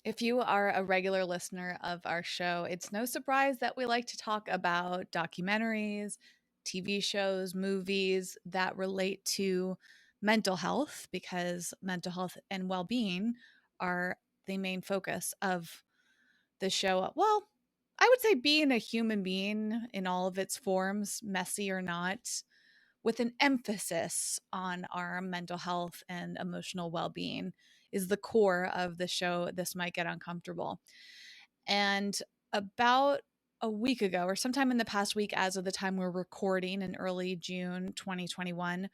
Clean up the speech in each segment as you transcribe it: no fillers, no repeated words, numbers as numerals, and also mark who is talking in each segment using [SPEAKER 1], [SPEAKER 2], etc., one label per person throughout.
[SPEAKER 1] If you are a regular listener of our show, it's no surprise that we like to talk about documentaries, TV shows, movies that relate to mental health because mental health and well being are the main focus of the show. Well, I would say being a human being in all of its forms, messy or not, with an emphasis on our mental health and emotional well being, is the core of the show. This might get uncomfortable. And about a week ago, or sometime in the past week, as of the time we're recording in early June 2021,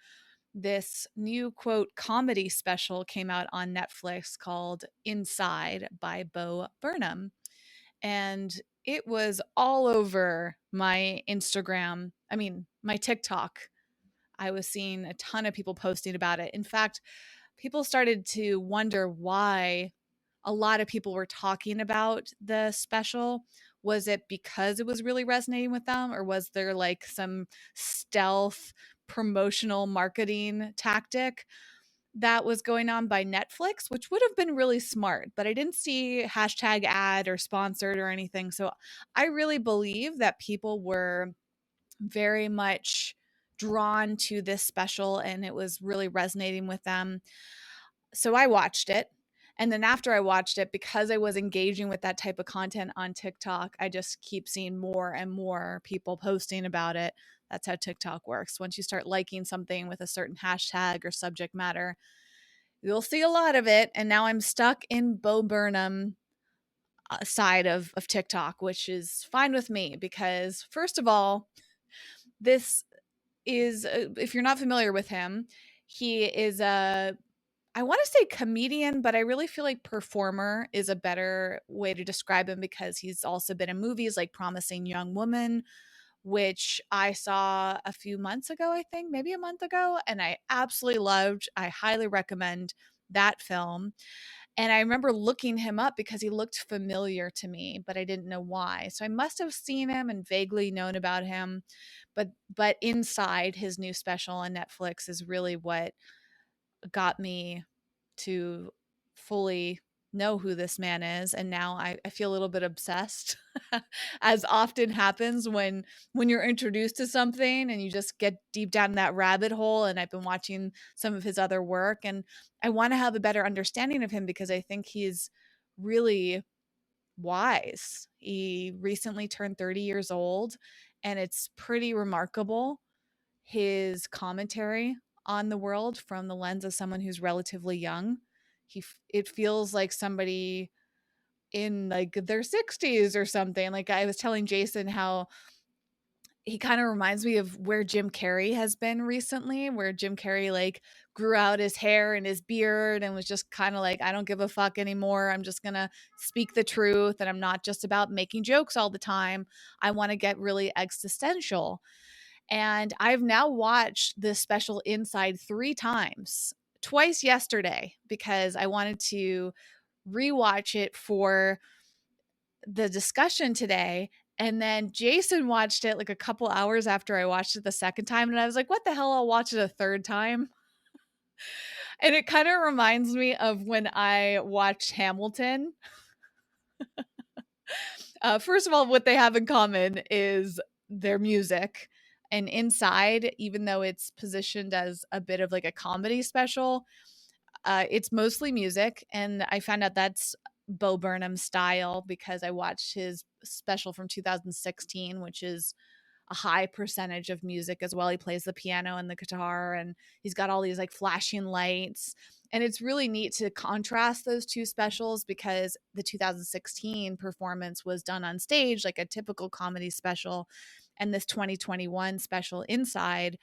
[SPEAKER 1] this new quote comedy special came out on Netflix called Inside by Bo Burnham. And it was all over my Instagram, my TikTok. I was seeing a ton of people posting about it. In fact, people started to wonder why a lot of people were talking about the special. Was it because it was really resonating with them, or was there like some stealth promotional marketing tactic that was going on by Netflix, which would have been really smart, but I didn't see hashtag ad or sponsored or anything. So I really believe that people were very much drawn to this special and it was really resonating with them. So I watched it. And then after I watched it, because I was engaging with that type of content on TikTok, I just keep seeing more and more people posting about it. That's how TikTok works. Once you start liking something with a certain hashtag or subject matter, you'll see a lot of it. And now I'm stuck in Bo Burnham side of TikTok, which is fine with me because, first of all, this is, if you're not familiar with him, he is a, I want to say comedian, but I really feel like performer is a better way to describe him because he's also been in movies like Promising Young Woman, which I saw a few months ago, I think, maybe a month ago, and I absolutely loved. I highly recommend that film. And I remember looking him up because he looked familiar to me, but I didn't know why. So I must have seen him and vaguely known about him. But Inside, his new special on Netflix, is really what got me to fully know who this man is. And now I feel a little bit obsessed, as often happens when you're introduced to something and you just get deep down in that rabbit hole. And I've been watching some of his other work and I want to have a better understanding of him because I think he's really wise. He recently turned 30 years old and it's pretty remarkable, his commentary on the world from the lens of someone who's relatively young. It feels like somebody in like their 60s or something. Like I was telling Jason how he kind of reminds me of where Jim Carrey has been recently, where Jim Carrey like grew out his hair and his beard and was just kind of like, I don't give a fuck anymore. I'm just going to speak the truth and I'm not just about making jokes all the time. I want to get really existential. And I've now watched this special Inside 3 times, twice yesterday, because I wanted to rewatch it for the discussion today. And then Jason watched it like a couple hours after I watched it the second time. And I was like, what the hell? I'll watch it a third time. And it kind of reminds me of when I watched Hamilton. First of all, what they have in common is their music. And Inside, even though it's positioned as a bit of like a comedy special, it's mostly music. And I found out that's Bo Burnham's style because I watched his special from 2016, which is a high percentage of music as well. He plays the piano and the guitar, and he's got all these like flashing lights. And it's really neat to contrast those two specials because the 2016 performance was done on stage like a typical comedy special. And this 2021 special, Inside,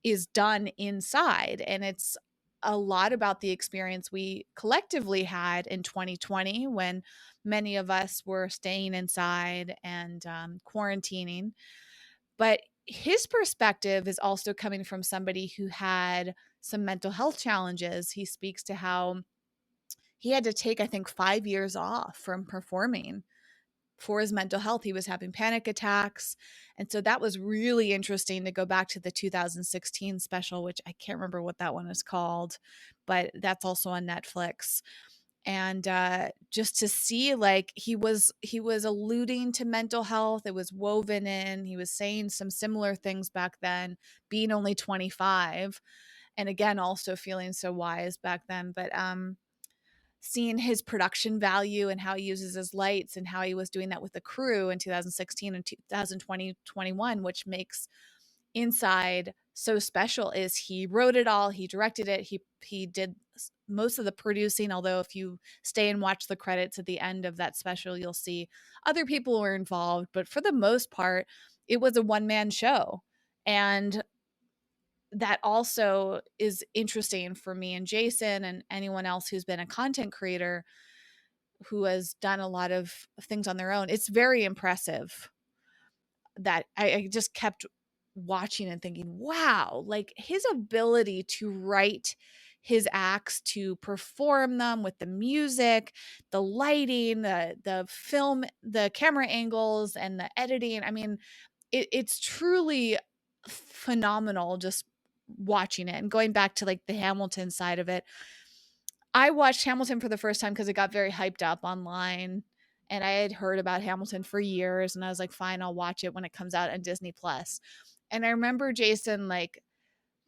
[SPEAKER 1] is done inside. And it's a lot about the experience we collectively had in 2020 when many of us were staying inside and quarantining. But his perspective is also coming from somebody who had some mental health challenges. He speaks to how he had to take, I think, 5 years off from performing for his mental health. He was having panic attacks. And so that was really interesting to go back to the 2016 special, which I can't remember what that one is called, but that's also on Netflix. And just to see, like, he was alluding to mental health. It was woven in. He was saying some similar things back then, being only 25, and again also feeling so wise back then. But seeing his production value and how he uses his lights and how he was doing that with the crew in 2016 and 2020 21, which makes Inside so special, is he wrote it all, he directed it, he did most of the producing, although if you stay and watch the credits at the end of that special, you'll see other people were involved, but for the most part, it was a one-man show. And that also is interesting for me and Jason and anyone else who's been a content creator who has done a lot of things on their own. It's very impressive that I just kept watching and thinking, wow, like his ability to write his acts, to perform them with the music, the lighting, the film, the camera angles, and the editing. I mean, it's truly phenomenal just watching it. And going back to like the Hamilton side of it, I watched Hamilton for the first time because it got very hyped up online. And I had heard about Hamilton for years. And I was like, fine, I'll watch it when it comes out on Disney Plus. And I remember Jason like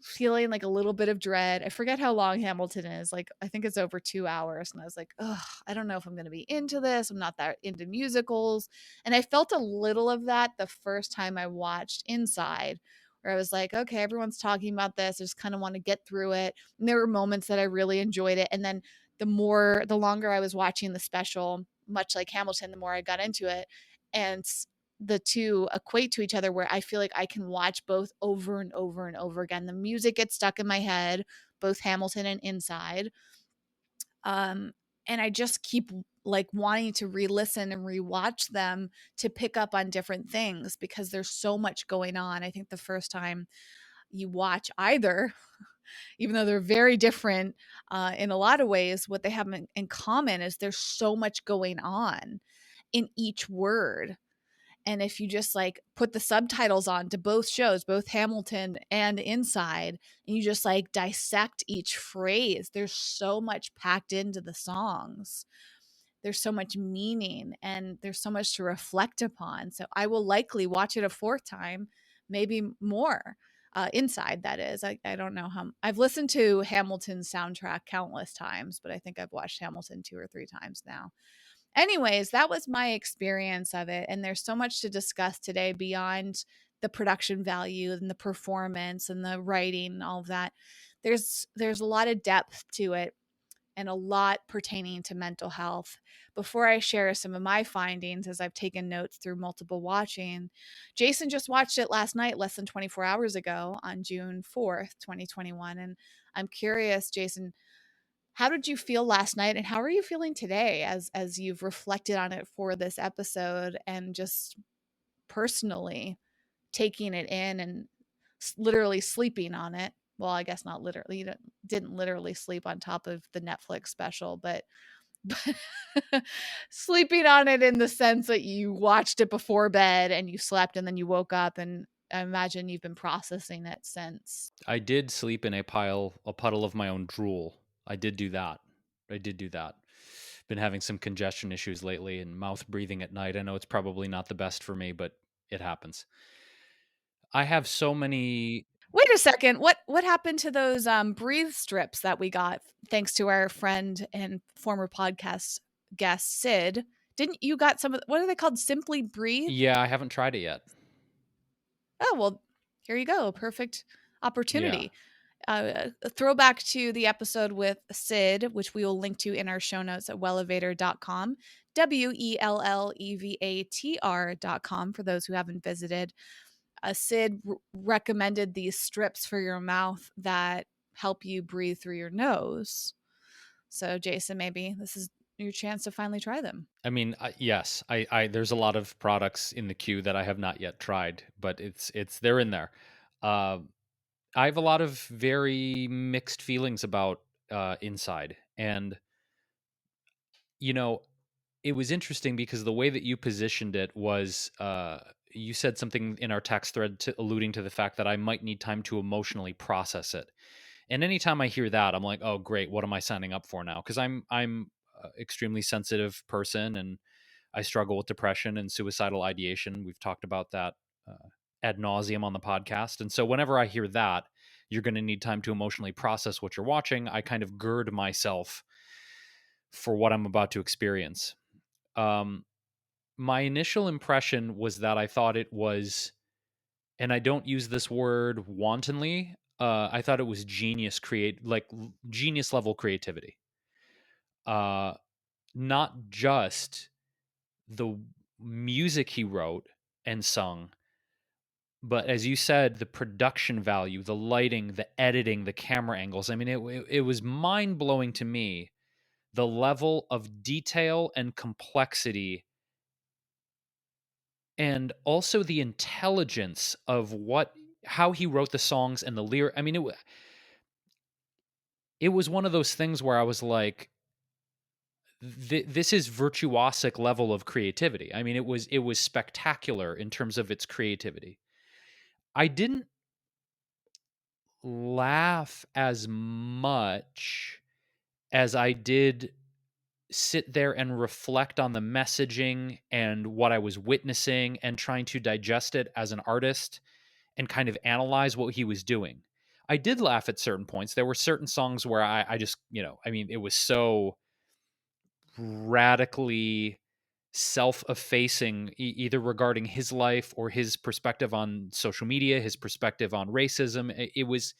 [SPEAKER 1] feeling like a little bit of dread. I forget how long Hamilton is. Like, I think it's over 2 hours. And I was like, ugh, I don't know if I'm going to be into this. I'm not that into musicals. And I felt a little of that the first time I watched Inside, where I was like, okay, everyone's talking about this. I just kind of want to get through it. And there were moments that I really enjoyed it. And then the longer I was watching the special, much like Hamilton, the more I got into it. And the two equate to each other, where I feel like I can watch both over and over and over again. The music gets stuck in my head, both Hamilton and Inside. And I just keep like wanting to re-listen and rewatch them to pick up on different things because there's so much going on. I think the first time you watch either, even though they're very different in a lot of ways, what they have in common is there's so much going on in each word. And if you just like put the subtitles on to both shows, both Hamilton and Inside, and you just like dissect each phrase, there's so much packed into the songs. There's so much meaning and there's so much to reflect upon. So I will likely watch it a fourth time, maybe more. Inside, that is. I don't know how. I've listened to Hamilton's soundtrack countless times, but I think I've watched Hamilton 2 or 3 times now. Anyways, that was my experience of it. And there's so much to discuss today beyond the production value and the performance and the writing and all of that. There's a lot of depth to it and a lot pertaining to mental health. Before I share some of my findings, as I've taken notes through multiple watching, Jason just watched it last night, less than 24 hours ago on June 4th, 2021. And I'm curious, Jason, how did you feel last night and how are you feeling today as you've reflected on it for this episode and just personally taking it in and literally sleeping on it? Well, I guess not literally. You didn't literally sleep on top of the Netflix special, but sleeping on it in the sense that you watched it before bed and you slept and then you woke up, and I imagine you've been processing it since.
[SPEAKER 2] I did sleep in a puddle of my own drool. I did do that. I did do that. Been having some congestion issues lately and mouth breathing at night. I know it's probably not the best for me, but it happens. I have so many.
[SPEAKER 1] Wait a second. What happened to those breathe strips that we got thanks to our friend and former podcast guest Sid? Didn't you got some of what are they called? Simply Breathe?
[SPEAKER 2] Yeah, I haven't tried it yet.
[SPEAKER 1] Oh, well, here you go. Perfect
[SPEAKER 2] Yeah.
[SPEAKER 1] opportunity. A throwback to the episode with Sid, which we will link to in our show notes at wellevatr.com, WELLEVATR.com for those who haven't visited. Sid recommended these strips for your mouth that help you breathe through your nose. So, Jason, maybe this is your chance to finally try them.
[SPEAKER 2] I mean, yes, I there's a lot of products in the queue that I have not yet tried, but they're in there. Uh, I have a lot of very mixed feelings about Inside, and you know, it was interesting because the way that you positioned it was you said something in our text thread alluding to the fact that I might need time to emotionally process it. And anytime I hear that, I'm like, oh great, what am I signing up for now? Because I'm extremely sensitive person, and I struggle with depression and suicidal ideation. We've talked about that ad nauseum on the podcast. And so whenever I hear that, you're going to need time to emotionally process what you're watching, I kind of gird myself for what I'm about to experience. Um, my initial impression was that I thought it was, and I don't use this word wantonly, I thought it was genius level creativity. Uh, Not just the music he wrote and sung, but as you said, the production value, the lighting, the editing, the camera angles. I mean, it was mind blowing to me, the level of detail and complexity, and also the intelligence of how he wrote the songs and the lyric. I mean, it was one of those things where I was like, this is virtuosic level of creativity. I mean, it was spectacular in terms of its creativity. I didn't laugh as much as I did sit there and reflect on the messaging and what I was witnessing and trying to digest it as an artist and kind of analyze what he was doing. I did laugh at certain points. There were certain songs where I just, I mean, it was so radically self-effacing, either regarding his life or his perspective on social media, his perspective on racism. It was,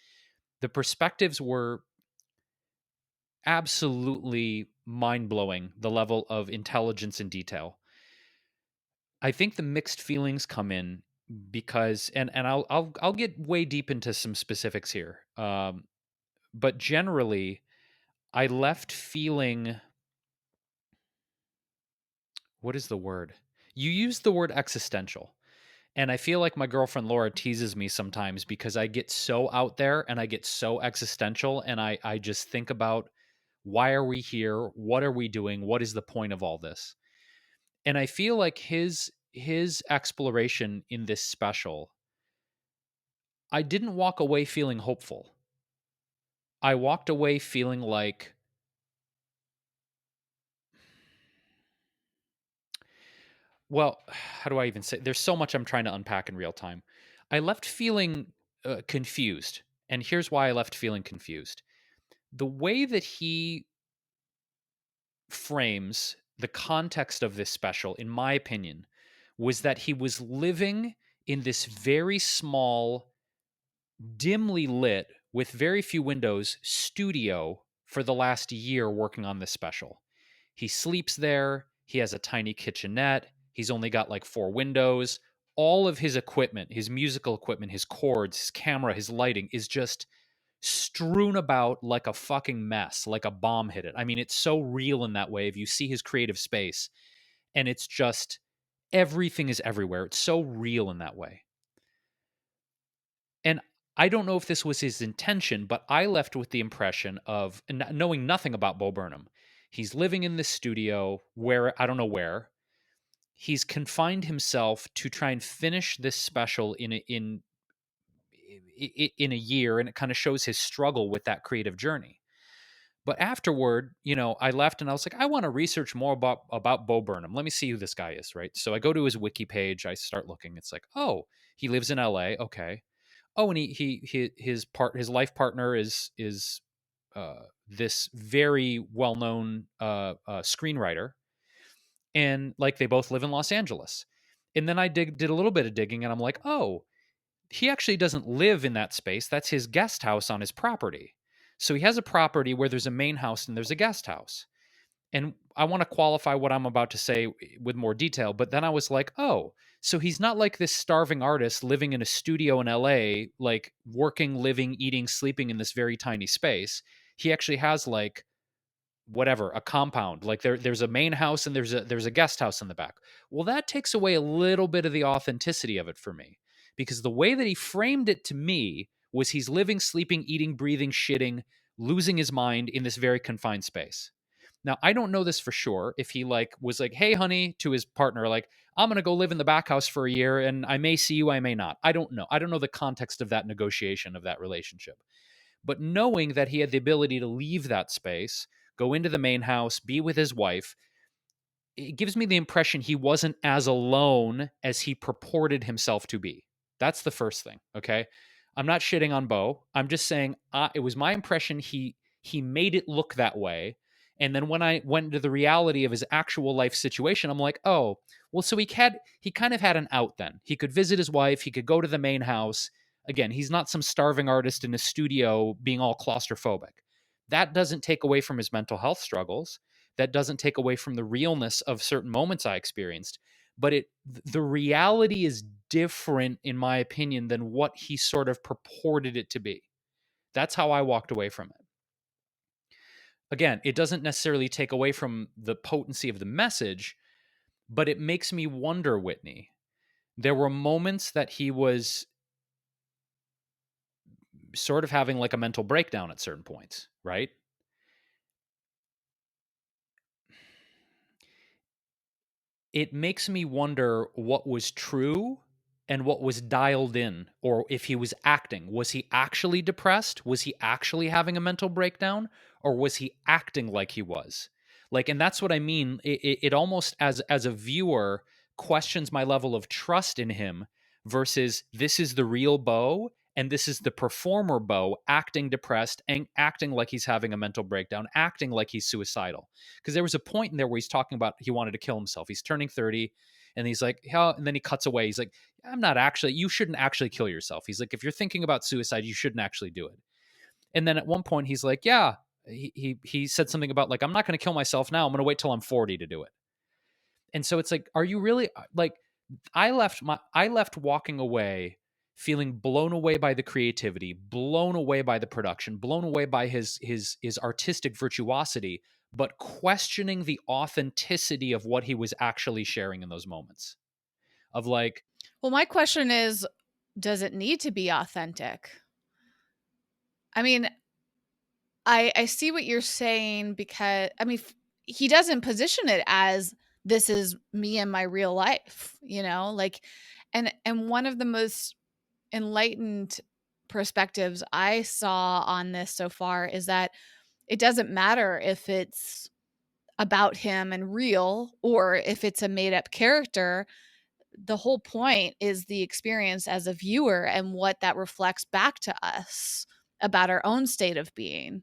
[SPEAKER 2] the perspectives were absolutely mind-blowing, the level of intelligence and detail. I think the mixed feelings come in because, and I'll get way deep into some specifics here. But generally, I left feeling, what is the word? You used the word existential. And I feel like my girlfriend Laura teases me sometimes because I get so out there and I get so existential, and I just think about, why are we here? What are we doing? What is the point of all this? And I feel like his exploration in this special, I didn't walk away feeling hopeful. I walked away feeling like, well, how do I even say? There's so much I'm trying to unpack in real time. I left feeling confused. And here's why I left feeling confused. The way that he frames the context of this special, in my opinion, was that he was living in this very small, dimly lit, with very few windows studio for the last year working on this special. He sleeps there. He has a tiny kitchenette. He's only got like 4 windows. All of his equipment, his musical equipment, his cords, his camera, his lighting is just strewn about like a fucking mess, like a bomb hit it. I mean, it's so real in that way. If you see his creative space, and it's just, everything is everywhere. It's so real in that way. And I don't know if this was his intention, but I left with the impression of, and knowing nothing about Bo Burnham, he's living in this studio where, I don't know where. He's confined himself to try and finish this special in a year, and it kind of shows his struggle with that creative journey. But afterward, I left and I was like, I want to research more about Bo Burnham. Let me see who this guy is, right? So I go to his wiki page. I start looking. It's like, oh, he lives in L.A. Okay. Oh, and his life partner is this very well known screenwriter, and like they both live in Los Angeles. And then I did a little bit of digging, and I'm like, oh, he actually doesn't live in that space. That's his guest house on his property. So he has a property where there's a main house and there's a guest house. And I want to qualify what I'm about to say with more detail, but then I was like, oh, so he's not like this starving artist living in a studio in LA, like working, living, eating, sleeping in this very tiny space. He actually has like whatever, a compound. Like there's a main house and there's a guest house in the back. Well, that takes away a little bit of the authenticity of it for me, because the way that he framed it to me was he's living, sleeping, eating, breathing, shitting, losing his mind in this very confined space. Now, I don't know this for sure, if he like was like, "Hey honey," to his partner, like, "I'm going to go live in the back house for a year and I may see you, I may not." I don't know. I don't know the context of that negotiation, of that relationship. But knowing that he had the ability to leave that space, go into the main house, be with his wife. It gives me the impression he wasn't as alone as he purported himself to be. That's the first thing, okay? I'm not shitting on Bo. I'm just saying it was my impression he made it look that way. And then when I went into the reality of his actual life situation, I'm like, oh, well, so he kind of had an out then. He could visit his wife, he could go to the main house. Again, he's not some starving artist in a studio being all claustrophobic. That doesn't take away from his mental health struggles. That doesn't take away from the realness of certain moments I experienced. But the reality is different, in my opinion, than what he sort of purported it to be. That's how I walked away from it. Again, it doesn't necessarily take away from the potency of the message, but it makes me wonder, Whitney. There were moments that he was sort of having like a mental breakdown at certain points, right? It makes me wonder what was true and what was dialed in, or if he was acting. Was he actually depressed? Was he actually having a mental breakdown? Or was he acting like he was? Like, and that's what I mean. It almost, as a viewer, questions my level of trust in him versus this is the real Bo and this is the performer Bo acting depressed and acting like he's having a mental breakdown, acting like he's suicidal. Because there was a point in there where he's talking about he wanted to kill himself. He's turning 30 and he's like, hell, and then he cuts away. He's like, you shouldn't actually kill yourself. He's like, if you're thinking about suicide, you shouldn't actually do it. And then at one point he's like, yeah, he said something about like, I'm not going to kill myself now. I'm going to wait till I'm 40 to do it. And so it's like, are you really like, I left walking away feeling blown away by the creativity, blown away by the production, blown away by his artistic virtuosity, but questioning the authenticity of what he was actually sharing in those moments. Of like,
[SPEAKER 1] well, my question is, does it need to be authentic? I mean, I see what you're saying, because I mean, he doesn't position it as this is me and my real life, like, and one of the most enlightened perspectives I saw on this so far is that it doesn't matter if it's about him and real or if it's a made up character. The whole point is the experience as a viewer and what that reflects back to us about our own state of being.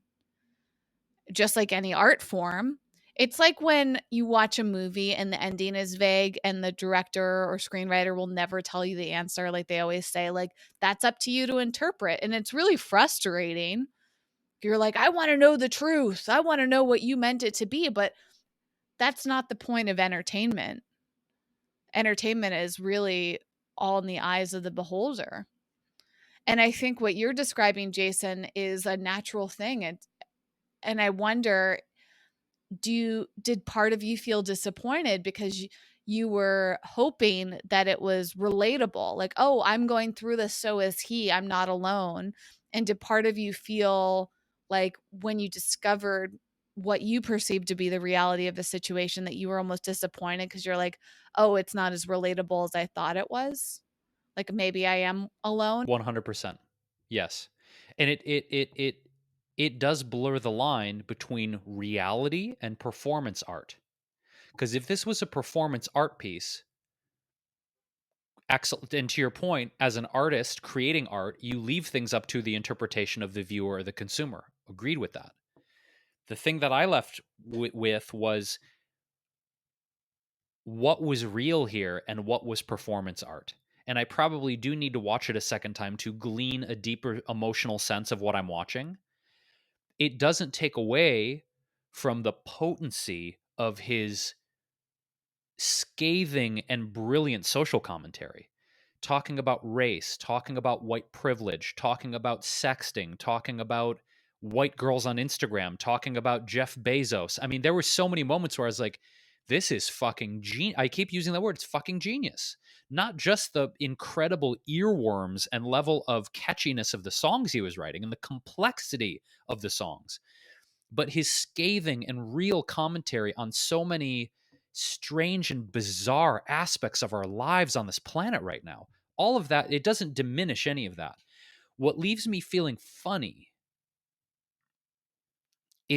[SPEAKER 1] Just like any art form, it's like when you watch a movie and the ending is vague and the director or screenwriter will never tell you the answer. Like they always say, like, that's up to you to interpret. And it's really frustrating. You're like, I want to know the truth. I want to know what you meant it to be. But that's not the point of entertainment. Entertainment is really all in the eyes of the beholder. And I think what you're describing, Jason, is a natural thing. And I wonder, did part of you feel disappointed because you were hoping that it was relatable? Like, oh, I'm going through this, so is he. I'm not alone. And did part of you feel like when you discovered what you perceived to be the reality of the situation that you were almost disappointed because you're like, oh, it's not as relatable as I thought it was? Like maybe I am alone?
[SPEAKER 2] 100%. Yes. And it does blur the line between reality and performance art. Because if this was a performance art piece, excellent. And to your point, as an artist creating art, you leave things up to the interpretation of the viewer or the consumer. Agreed with that. The thing that I left with was what was real here and what was performance art. And I probably do need to watch it a second time to glean a deeper emotional sense of what I'm watching. It doesn't take away from the potency of his scathing and brilliant social commentary, talking about race, talking about white privilege, talking about sexting, talking about white girls on Instagram, talking about Jeff Bezos. I mean, there were so many moments where I was like, this is fucking genius. I keep using that word. It's fucking genius. Not just the incredible earworms and level of catchiness of the songs he was writing and the complexity of the songs, but his scathing and real commentary on so many strange and bizarre aspects of our lives on this planet right now. All of that, it doesn't diminish any of that. What leaves me feeling funny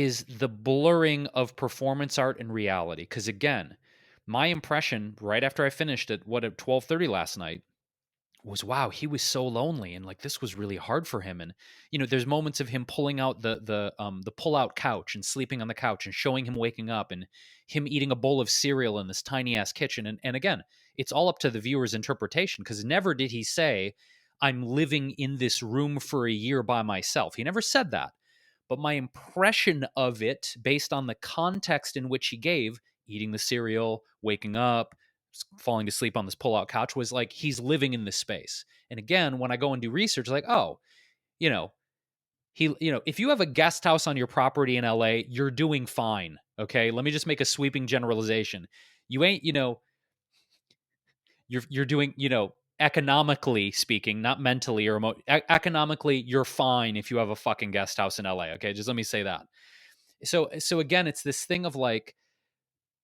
[SPEAKER 2] is the blurring of performance art and reality. Because again, my impression right after I finished at 12:30 last night was, wow, he was so lonely, and like this was really hard for him. And there's moments of him pulling out the pull out couch and sleeping on the couch and showing him waking up and him eating a bowl of cereal in this tiny ass kitchen. And again, it's all up to the viewer's interpretation, because never did he say, I'm living in this room for a year by myself. He never said that. But my impression of it, based on the context in which he gave, eating the cereal, waking up, falling to sleep on this pull-out couch, was like he's living in this space. And again, when I go and do research, like, oh, you know, if you have a guest house on your property in LA, you're doing fine. Okay, let me just make a sweeping generalization. You ain't, you're doing, economically speaking, not mentally or economically, you're fine if you have a fucking guest house in LA. Okay, just let me say that. So again, it's this thing of like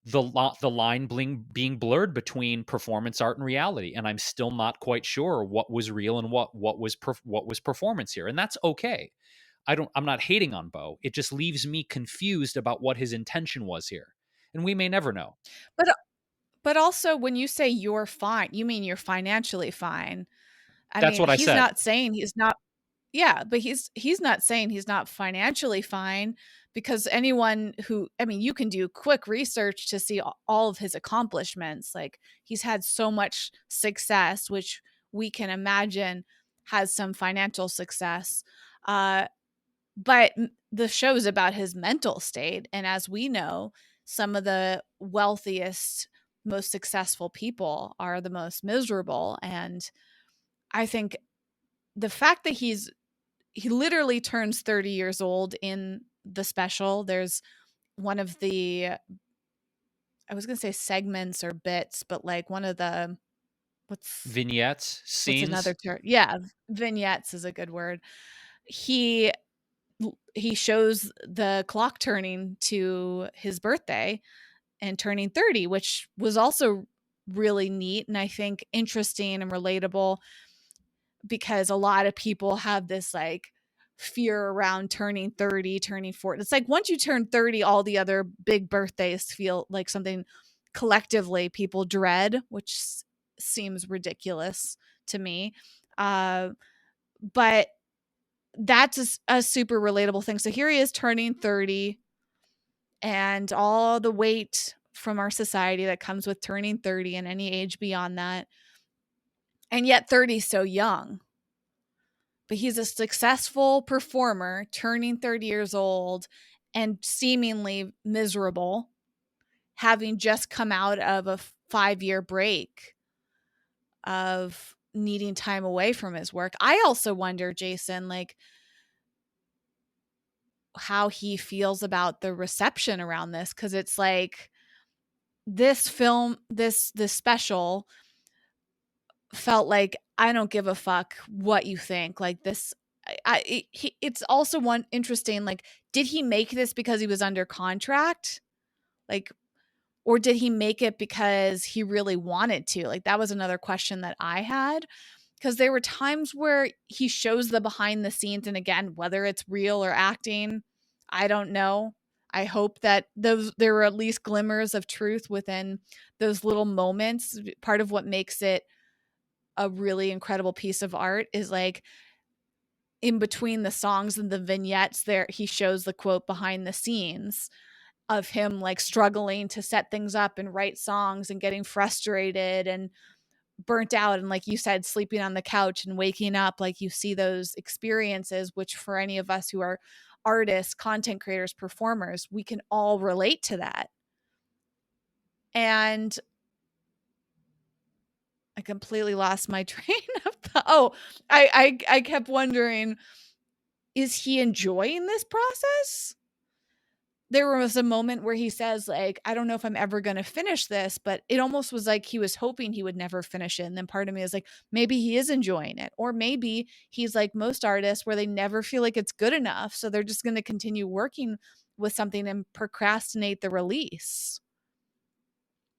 [SPEAKER 2] the line being blurred between performance art and reality, and I'm still not quite sure what was real and what was performance here, and that's okay. I'm not hating on Bo. It just leaves me confused about what his intention was here, and we may never know.
[SPEAKER 1] But but also when you say you're fine, you mean you're financially fine. I
[SPEAKER 2] That's
[SPEAKER 1] mean,
[SPEAKER 2] what I
[SPEAKER 1] he's
[SPEAKER 2] said.
[SPEAKER 1] not saying he's not. Yeah, but he's not saying he's not financially fine, because anyone who, I mean, you can do quick research to see all of his accomplishments. Like, he's had so much success, which we can imagine has some financial success. Uh, but the show's about his mental state, and as we know, some of the wealthiest, most successful people are the most miserable. And I think the fact that he literally turns 30 years old in the special. There's one of the, I was going to say segments or bits, but like one of the, what's
[SPEAKER 2] Vignettes,
[SPEAKER 1] what's another
[SPEAKER 2] scenes.
[SPEAKER 1] term? Yeah, vignettes is a good word. He he shows the clock turning to his birthday and turning 30, which was also really neat and I think interesting and relatable, because a lot of people have this like fear around turning 30, turning 40. It's like once you turn 30, all the other big birthdays feel like something collectively people dread, which seems ridiculous to me. Uh, but that's a super relatable thing. So here he is turning 30, and all the weight from our society that comes with turning 30 and any age beyond that. And yet 30 is so young. But he's a successful performer turning 30 years old and seemingly miserable, having just come out of a 5-year break of needing time away from his work. I also wonder, Jason, like how he feels about the reception around this, because it's like this film, this special felt like, I don't give a fuck what you think. Like this, it's also one interesting. Like, did he make this because he was under contract? Like, or did he make it because he really wanted to? Like, that was another question that I had, because there were times where he shows the behind the scenes, and again, whether it's real or acting, I don't know. I hope that there were at least glimmers of truth within those little moments. Part of what makes it a really incredible piece of art is like in between the songs and the vignettes, there he shows the quote behind the scenes of him like struggling to set things up and write songs and getting frustrated and burnt out, and like you said, sleeping on the couch and waking up. Like, you see those experiences, which for any of us who are artists, content creators, performers, we can all relate to that. And I completely lost my train of thought. Oh, I kept wondering, is he enjoying this process? There was a moment where he says, like, I don't know if I'm ever going to finish this, but it almost was like he was hoping he would never finish it. And then part of me is like, maybe he is enjoying it. Or maybe he's like most artists where they never feel like it's good enough. So they're just going to continue working with something and procrastinate the release.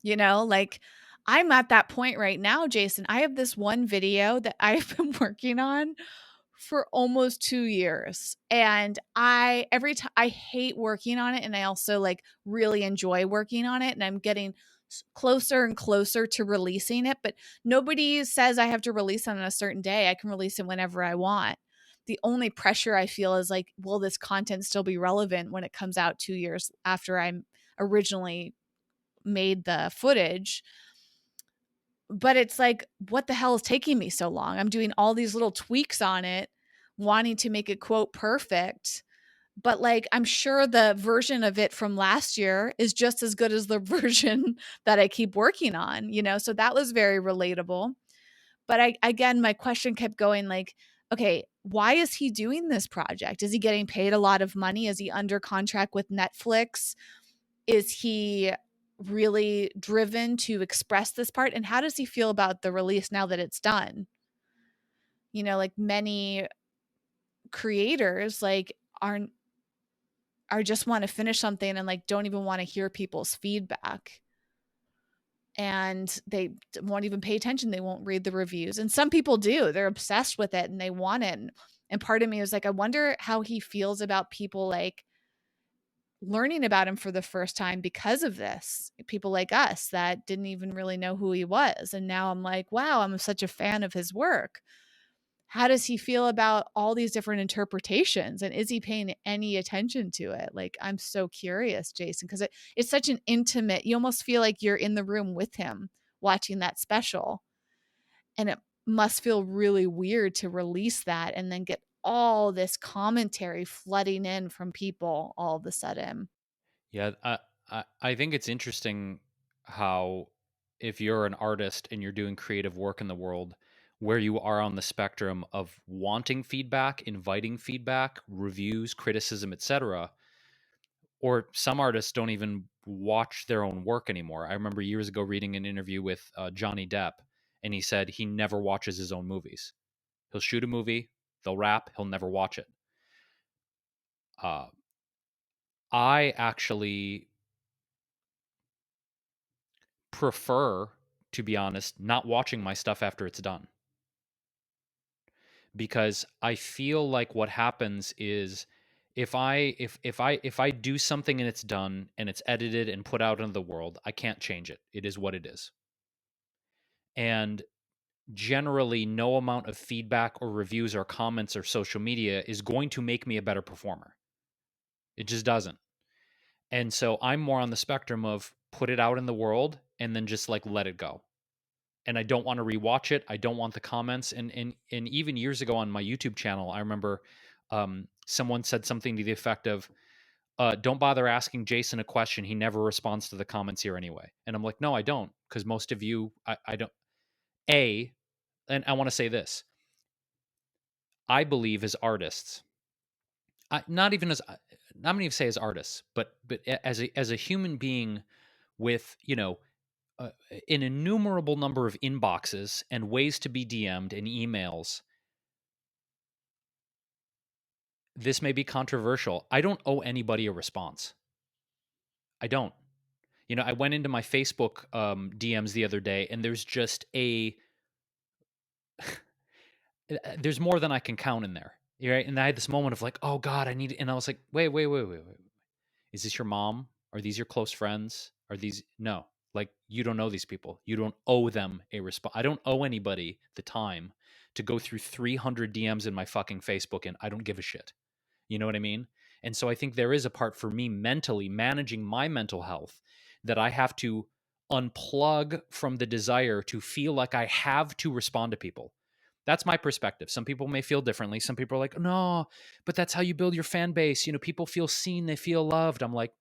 [SPEAKER 1] Like I'm at that point right now, Jason. I have this one video that I've been working on for almost 2 years. And every time I hate working on it, and I also like really enjoy working on it, and I'm getting closer and closer to releasing it, but nobody says I have to release it on a certain day. I can release it whenever I want. The only pressure I feel is like, will this content still be relevant when it comes out 2 years after I originally made the footage? But it's like, what the hell is taking me so long? I'm doing all these little tweaks on it, wanting to make it quote perfect. But like, I'm sure the version of it from last year is just as good as the version that I keep working on, you know? So that was very relatable. But again, my question kept going like, okay, why is he doing this project? Is he getting paid a lot of money? Is he under contract with Netflix? Is he really driven to express this part? And how does he feel about the release now that it's done? You know, like many creators like are just want to finish something and like don't even want to hear people's feedback. And they won't even pay attention. They won't read the reviews. And some people do. They're obsessed with it and they want it. And part of me was like, I wonder how he feels about people like learning about him for the first time because of this. People like us that didn't even really know who he was. And now I'm like, wow, I'm such a fan of his work. How does he feel about all these different interpretations? And is he paying any attention to it? Like, I'm so curious, Jason, because it's such an intimate, you almost feel like you're in the room with him watching that special. And it must feel really weird to release that and then get all this commentary flooding in from people all of a sudden.
[SPEAKER 2] Yeah, I think it's interesting how if you're an artist and you're doing creative work in the world, where you are on the spectrum of wanting feedback, inviting feedback, reviews, criticism, etc., or some artists don't even watch their own work anymore. I remember years ago reading an interview with Johnny Depp, and he said he never watches his own movies. He'll shoot a movie, they'll wrap, he'll never watch it. Uh, I actually prefer, to be honest, not watching my stuff after it's done, because I feel like what happens is if I do something and it's done and it's edited and put out into the world, I can't change it. It is what it is. And generally no amount of feedback or reviews or comments or social media is going to make me a better performer. It just doesn't. And so I'm more on the spectrum of put it out in the world and then just like let it go. And I don't want to rewatch it. I don't want the comments. And even years ago on my YouTube channel, I remember someone said something to the effect of, "Don't bother asking Jason a question. He never responds to the comments here anyway." And I'm like, "No, I don't, because most of you, I don't." A, and I want to say this: I believe as artists, not even as not many say as artists, but as a human being with an innumerable number of inboxes and ways to be DM'd and emails. This may be controversial. I don't owe anybody a response. I don't. I went into my Facebook DMs the other day, and there's just there's more than I can count in there. Right? And I had this moment of like, oh God, I need, and I was like, wait. Is this your mom? Are these your close friends? Are these, no, like you don't know these people. You don't owe them a response. I don't owe anybody the time to go through 300 DMs in my fucking Facebook, and I don't give a shit. You know what I mean? And so I think there is a part for me mentally managing my mental health that I have to unplug from the desire to feel like I have to respond to people. That's my perspective. Some people may feel differently. Some people are like, no, but that's how you build your fan base. People feel seen, they feel loved. I'm like,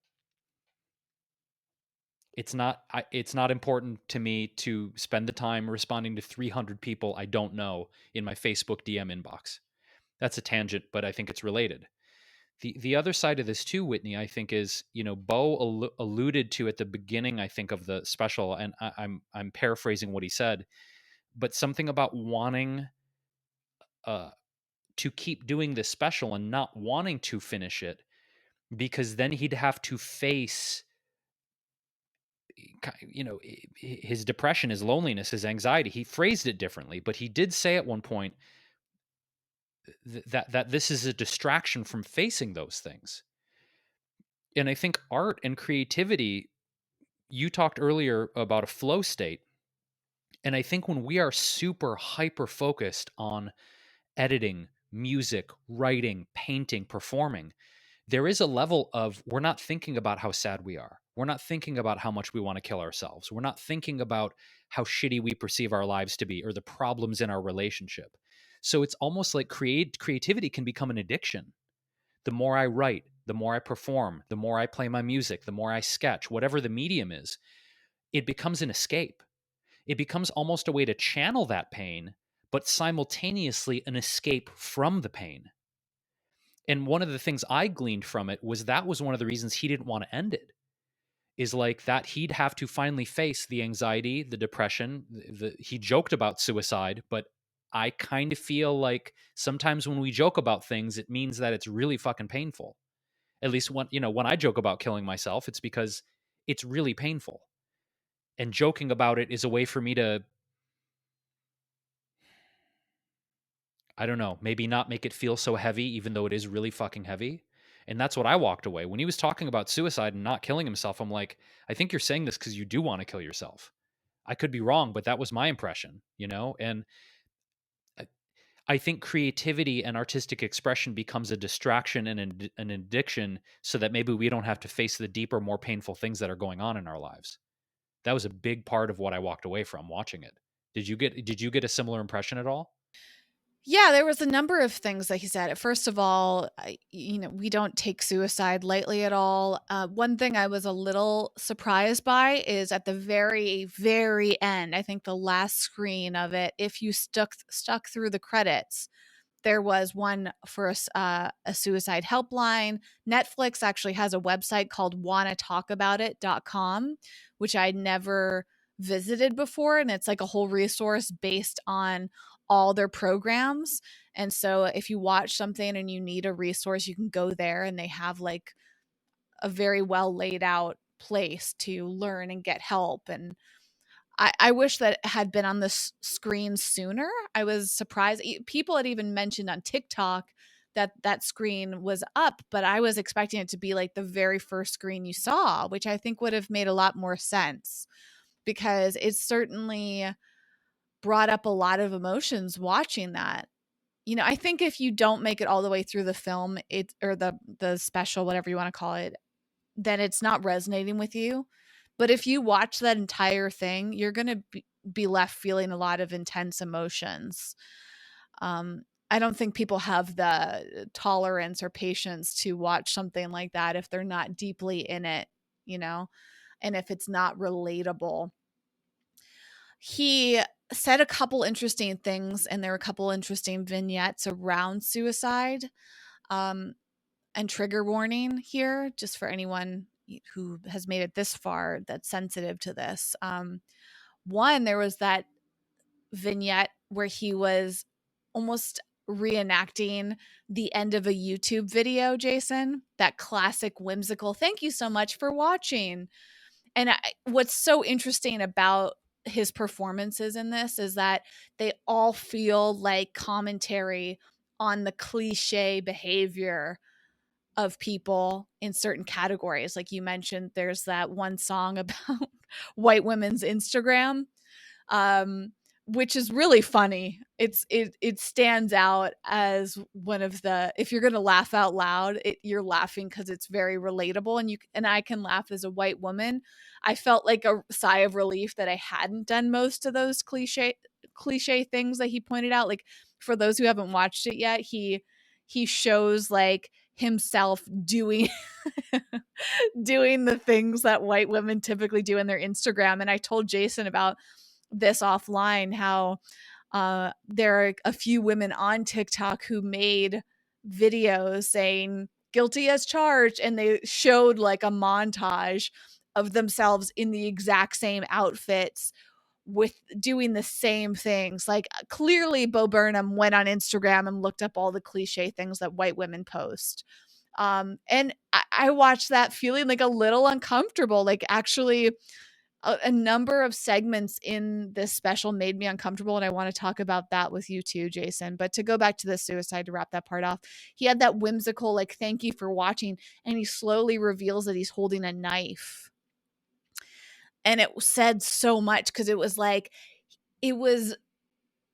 [SPEAKER 2] it's not important to me to spend the time responding to 300 people I don't know in my Facebook DM inbox. That's a tangent, but I think it's related. The other side of this too, Whitney, I think is, Bo alluded to at the beginning, I think, of the special, and I'm paraphrasing what he said, but something about wanting uh, to keep doing this special and not wanting to finish it, because then he'd have to face, his depression, his loneliness, his anxiety. He phrased it differently, but he did say at one point, that this is a distraction from facing those things. And I think art and creativity, you talked earlier about a flow state. And I think when we are super hyper focused on editing, music, writing, painting, performing, there is a level of we're not thinking about how sad we are. We're not thinking about how much we want to kill ourselves. We're not thinking about how shitty we perceive our lives to be or the problems in our relationship. So it's almost like creativity can become an addiction. The more I write, the more I perform, the more I play my music, the more I sketch, whatever the medium is, it becomes an escape. It becomes almost a way to channel that pain, but simultaneously an escape from the pain. And one of the things I gleaned from it was that was one of the reasons he didn't want to end it. Is like that he'd have to finally face the anxiety, the depression. He joked about suicide, but I kind of feel like sometimes when we joke about things, it means that it's really fucking painful. At least when I joke about killing myself, it's because it's really painful. And joking about it is a way for me to, I don't know, maybe not make it feel so heavy, even though it is really fucking heavy. And that's what I walked away. When he was talking about suicide and not killing himself, I'm like, I think you're saying this because you do want to kill yourself. I could be wrong, but that was my impression. And I think creativity and artistic expression becomes a distraction and an addiction so that maybe we don't have to face the deeper, more painful things that are going on in our lives. That was a big part of what I walked away from watching it. Did you get a similar impression at all?
[SPEAKER 1] Yeah, there was a number of things that he said. First of all, we don't take suicide lightly at all. One thing I was a little surprised by is at the very, very end. I think the last screen of it, if you stuck through the credits, there was one for a suicide helpline. Netflix actually has a website called wannatalkaboutit.com, which I'd never visited before. And it's like a whole resource based on all their programs. And so if you watch something and you need a resource, you can go there and they have like a very well laid out place to learn and get help. And I wish that it had been on the screen sooner. I was surprised. People had even mentioned on TikTok that that screen was up, but I was expecting it to be like the very first screen you saw, which I think would have made a lot more sense because it certainly brought up a lot of emotions watching that. I think if you don't make it all the way through the film, it or the special, whatever you want to call it, then it's not resonating with you. But if you watch that entire thing, you're going to be left feeling a lot of intense emotions. I don't think people have the tolerance or patience to watch something like that if they're not deeply in it, you know, and if it's not relatable. He said a couple interesting things, and there were a couple interesting vignettes around suicide. Um, and trigger warning here, just for anyone who has made it this far that's sensitive to this. One, there was that vignette where he was almost reenacting the end of a YouTube video, Jason, that classic whimsical, thank you so much for watching. And what's so interesting about his performances in this is that they all feel like commentary on the cliche behavior of people in certain categories. Like you mentioned, there's that one song about white women's Instagram, um, which is really funny. It stands out as one of the, if you're going to laugh out loud, you're laughing because it's very relatable, and I can laugh as a white woman. I felt like a sigh of relief that I hadn't done most of those cliche things that he pointed out. Like for those who haven't watched it yet, he shows like himself doing doing the things that white women typically do in their Instagram. And I told Jason about this offline, how there are a few women on TikTok who made videos saying guilty as charged, and they showed like a montage of themselves in the exact same outfits with doing the same things. Like clearly Bo Burnham went on Instagram and looked up all the cliche things that white women post. And I watched that feeling like a little uncomfortable, like actually a number of segments in this special made me uncomfortable, and I want to talk about that with you too, Jason. But to go back to the suicide to wrap that part off, he had that whimsical, like, thank you for watching, and he slowly reveals that he's holding a knife. And it said so much because it was like, it was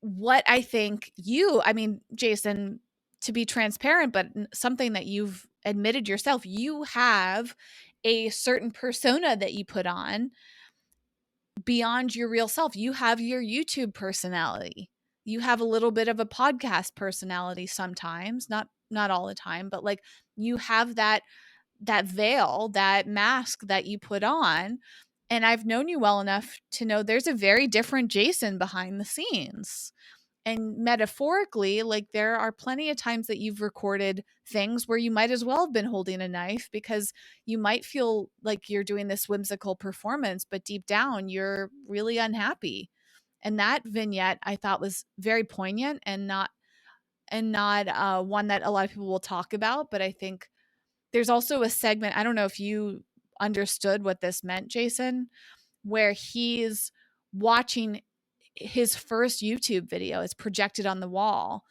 [SPEAKER 1] what I think you, I mean, Jason, to be transparent, but something that you've admitted yourself, you have a certain persona that you put on beyond your real self. You have your YouTube personality. You have a little bit of a podcast personality sometimes, not all the time, but like you have that veil, that mask that you put on. And I've known you well enough to know there's a very different Jason behind the scenes. And metaphorically, like there are plenty of times that you've recorded things where you might as well have been holding a knife because you might feel like you're doing this whimsical performance, but deep down you're really unhappy. And that vignette I thought was very poignant and not one that a lot of people will talk about. But I think there's also a segment, I don't know if you understood what this meant, Jason, where he's watching his first YouTube video. It's projected on the wall.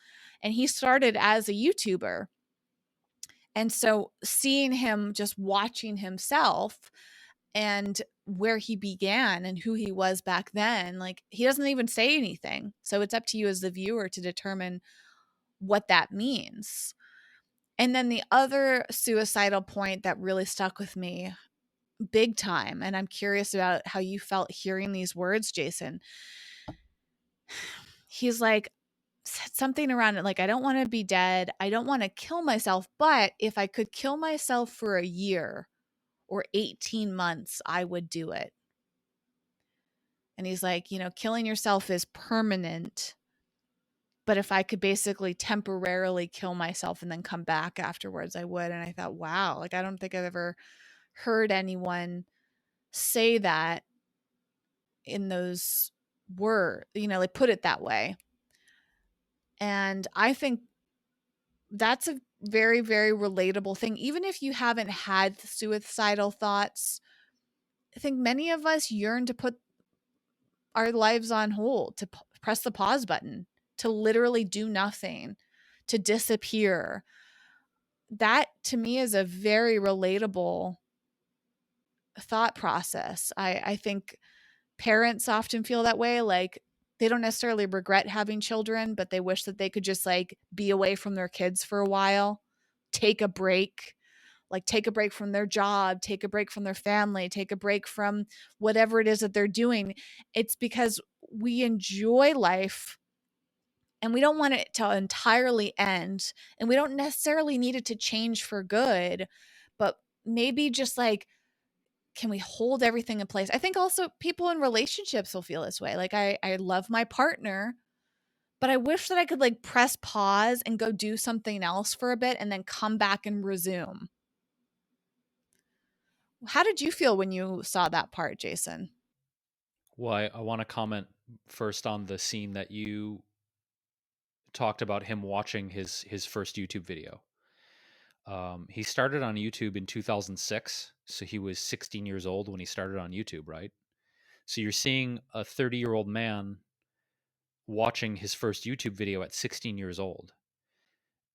[SPEAKER 1] And he started as a YouTuber. And so seeing him just watching himself and where he began and who he was back then, like he doesn't even say anything. So it's up to you as the viewer to determine what that means. And then the other suicidal point that really stuck with me big time, and I'm curious about how you felt hearing these words, Jason. He's like, said something around it like, I don't want to be dead. I don't want to kill myself. But if I could kill myself for a year or 18 months, I would do it. And he's like, killing yourself is permanent. But if I could basically temporarily kill myself and then come back afterwards, I would. And I thought, wow, like I don't think I've ever heard anyone say that in those words, like put it that way. And I think that's a very, very relatable thing. Even if you haven't had suicidal thoughts, I think many of us yearn to put our lives on hold, to press the pause button, to literally do nothing, to disappear. That to me is a very relatable thought process. I think parents often feel that way. Like they don't necessarily regret having children, but they wish that they could just like be away from their kids for a while, take a break, like take a break from their job, take a break from their family, take a break from whatever it is that they're doing. It's because we enjoy life and we don't want it to entirely end, and we don't necessarily need it to change for good, but maybe just like, can we hold everything in place? I think also people in relationships will feel this way. Like I love my partner, but I wish that I could like press pause and go do something else for a bit and then come back and resume. How did you feel when you saw that part, Jason?
[SPEAKER 2] Well, I want to comment first on the scene that you talked about him watching his first YouTube video. He started on YouTube in 2006, so he was 16 years old when he started on YouTube, right? So you're seeing a 30-year-old man watching his first YouTube video at 16 years old.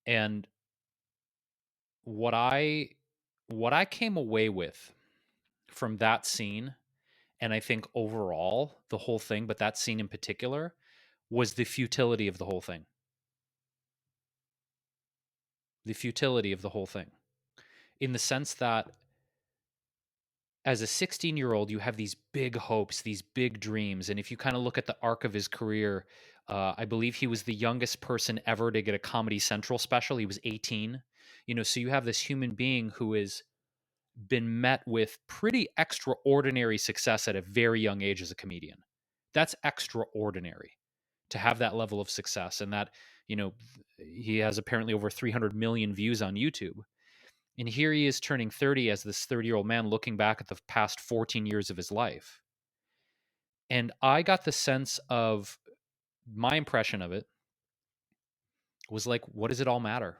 [SPEAKER 2] And what I what I came away with from that scene, and I think overall the whole thing, but that scene in particular, was the futility of the whole thing. The futility of the whole thing. In the sense that as a 16-year-old, you have these big hopes, these big dreams. And if you kind of look at the arc of his career, I believe he was the youngest person ever to get a Comedy Central special. He was 18. So you have this human being who has been met with pretty extraordinary success at a very young age as a comedian. That's extraordinary to have that level of success. And that, he has apparently over 300 million views on YouTube. And here he is turning 30 as this 30-year-old man looking back at the past 14 years of his life. And I got the sense of my impression of it was like, what does it all matter?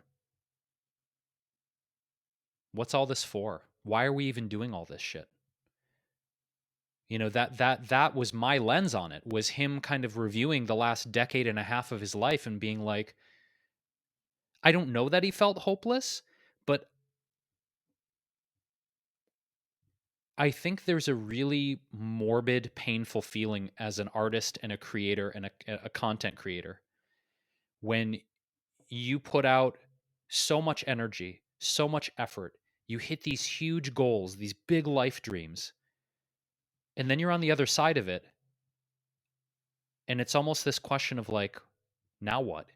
[SPEAKER 2] What's all this for? Why are we even doing all this shit? That was my lens on it, was him kind of reviewing the last decade and a half of his life and being like, I don't know that he felt hopeless, but I think there's a really morbid, painful feeling as an artist and a creator and a content creator when you put out so much energy, so much effort, you hit these huge goals, these big life dreams, and then you're on the other side of it, and it's almost this question of like, now what?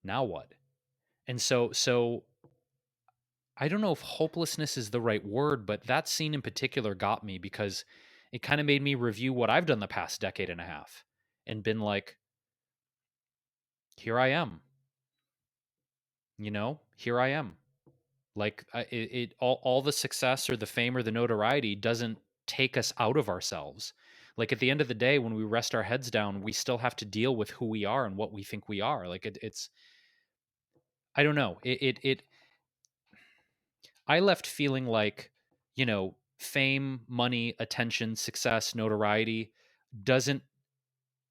[SPEAKER 2] Now what? And so I don't know if hopelessness is the right word, but that scene in particular got me because it kind of made me review what I've done the past decade and a half and been like, here I am, here I am. Like all the success or the fame or the notoriety doesn't take us out of ourselves. Like at the end of the day, when we rest our heads down, we still have to deal with who we are and what we think we are. Like it's I don't know. I left feeling like, fame, money, attention, success, notoriety doesn't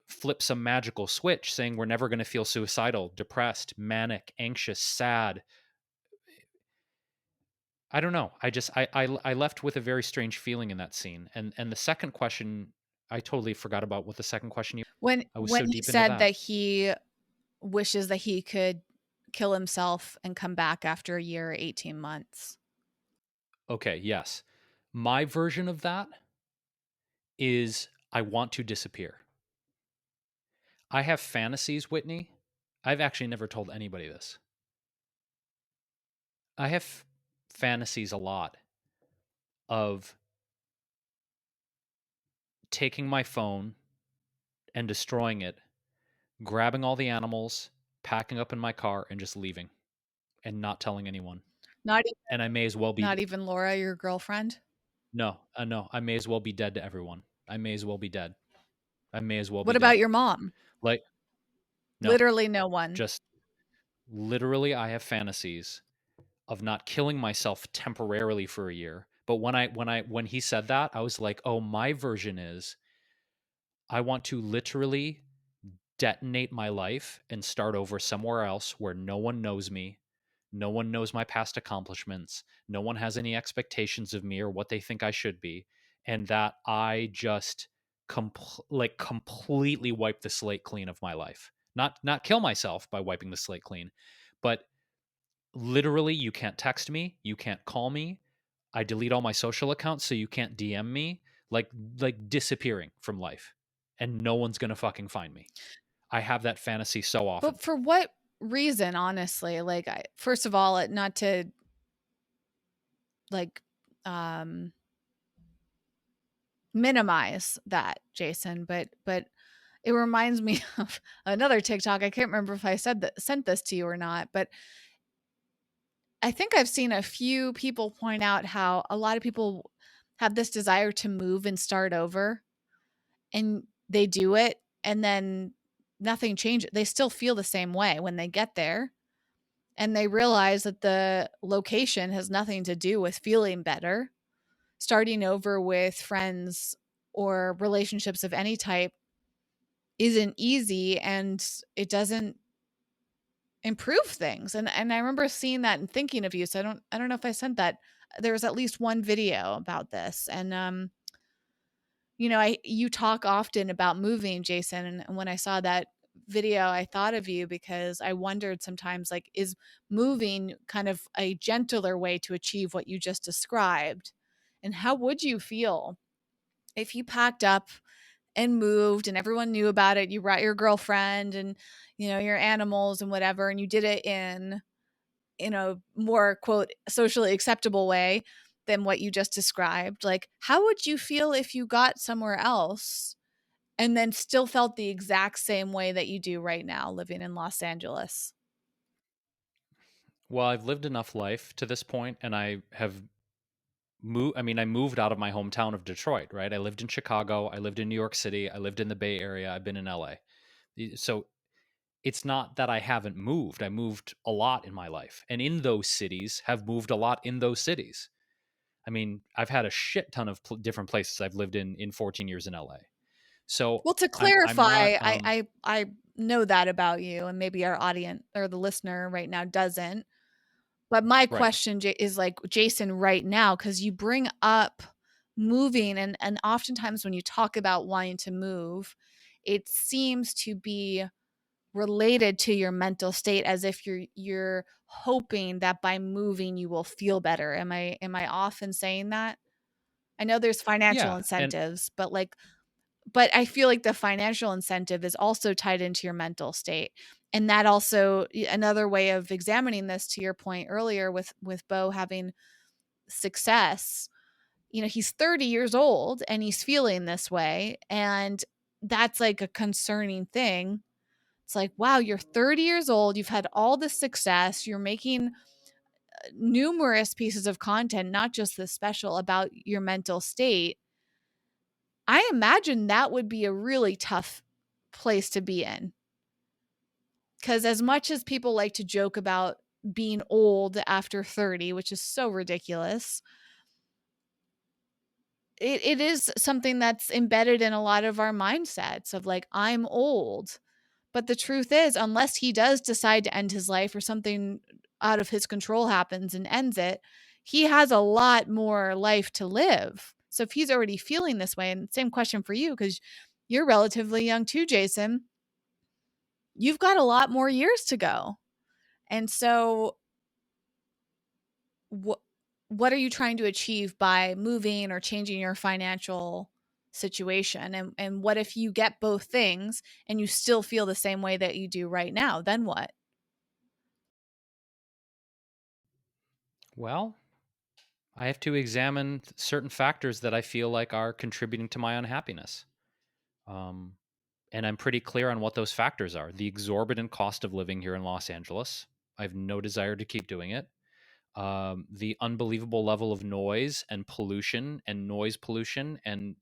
[SPEAKER 2] flip some magical switch saying we're never going to feel suicidal, depressed, manic, anxious, sad. I don't know. I left with a very strange feeling in that scene. And the second question, I totally forgot about what the second question you. I was
[SPEAKER 1] When
[SPEAKER 2] so
[SPEAKER 1] he
[SPEAKER 2] deep into
[SPEAKER 1] said
[SPEAKER 2] that.
[SPEAKER 1] that he wishes that he could kill himself and come back after a year or 18 months.
[SPEAKER 2] Okay, yes. My version of that is I want to disappear. I have fantasies, Whitney. I've actually never told anybody this. I have fantasies a lot of taking my phone and destroying it, grabbing all the animals, packing up in my car, and just leaving and not telling anyone.
[SPEAKER 1] Not
[SPEAKER 2] And I may as well be
[SPEAKER 1] Not even Laura, your girlfriend?
[SPEAKER 2] no, I may as well be dead to everyone. I may as well be dead. I may as well be
[SPEAKER 1] What about
[SPEAKER 2] dead.
[SPEAKER 1] your mom?
[SPEAKER 2] Like, no,
[SPEAKER 1] Literally no one.
[SPEAKER 2] just literally, I have fantasies of not killing myself temporarily for a year. But when he said that, I was like, oh, my version is I want to literally detonate my life and start over somewhere else where no one knows me. No one knows my past accomplishments. No one has any expectations of me or what they think I should be. And that I just completely wipe the slate clean of my life. Not kill myself by wiping the slate clean, but literally you can't text me, you can't call me. I delete all my social accounts so you can't DM me. Like disappearing from life. And no one's gonna fucking find me. I have that fantasy so often.
[SPEAKER 1] But for what reason, honestly? Like, first of all, not to like um minimize that, Jason, but it reminds me of another TikTok. I can't remember if I sent this to you or not, but I think I've seen a few people point out how a lot of people have this desire to move and start over, and they do it, and then nothing changes. They still feel the same way when they get there, and they realize that the location has nothing to do with feeling better. Starting over with friends or relationships of any type isn't easy, and it doesn't improve things. And I remember seeing that and thinking of you. So I don't know if I sent that. There was at least one video about this. And you talk often about moving, Jason, and when I saw that video, I thought of you because I wondered sometimes, like, is moving kind of a gentler way to achieve what you just described? And how would you feel if you packed up and moved and everyone knew about it? You brought your girlfriend and your animals and whatever, and you did it in a more, quote, socially acceptable way than what you just described. Like, how would you feel if you got somewhere else and then still felt the exact same way that you do right now living in Los Angeles?
[SPEAKER 2] Well, I've lived enough life to this point, and I have moved. I mean, I moved out of my hometown of Detroit, right? I lived in Chicago. I lived in New York City. I lived in the Bay Area. I've been in LA. So it's not that I haven't moved. I moved a lot in my life, and in those cities, have moved a lot in those cities. I mean, I've had a shit ton of different places I've lived in 14 years in LA. So
[SPEAKER 1] Well, to
[SPEAKER 2] I'm
[SPEAKER 1] clarify,
[SPEAKER 2] not
[SPEAKER 1] I know that about you, and maybe our audience or the listener right now doesn't. But my
[SPEAKER 2] right.
[SPEAKER 1] question is like, Jason, right now, because you bring up moving, and oftentimes when you talk about wanting to move, it seems to be related to your mental state, as if you're hoping that by moving you will feel better. Am I off in saying that? I know there's financial
[SPEAKER 2] Yeah, and
[SPEAKER 1] incentives, but I feel like the financial incentive is also tied into your mental state. And that also, another way of examining this, to your point earlier with Bo having success, he's 30 years old and he's feeling this way, and that's like a concerning thing. It's like, wow, you're 30 years old, you've had all this success, you're making numerous pieces of content, not just the special, about your mental state. I imagine that would be a really tough place to be in. Because as much as people like to joke about being old after 30, which is so ridiculous, it is something that's embedded in a lot of our mindsets of like, I'm old. But the truth is, unless he does decide to end his life or something out of his control happens and ends it, he has a lot more life to live. So if he's already feeling this way, and same question for you, because you're relatively young too, Jason, you've got a lot more years to go. And so what are you trying to achieve by moving or changing your financial situation? And what if you get both things and you still feel the same way that you do right now? Then what?
[SPEAKER 2] well, I have to examine certain factors that I feel like are contributing to my unhappiness. Um, and I'm pretty clear on what those factors are. The exorbitant cost of living here in Los Angeles. I have no desire to keep doing it. The unbelievable level of noise and pollution and noise pollution and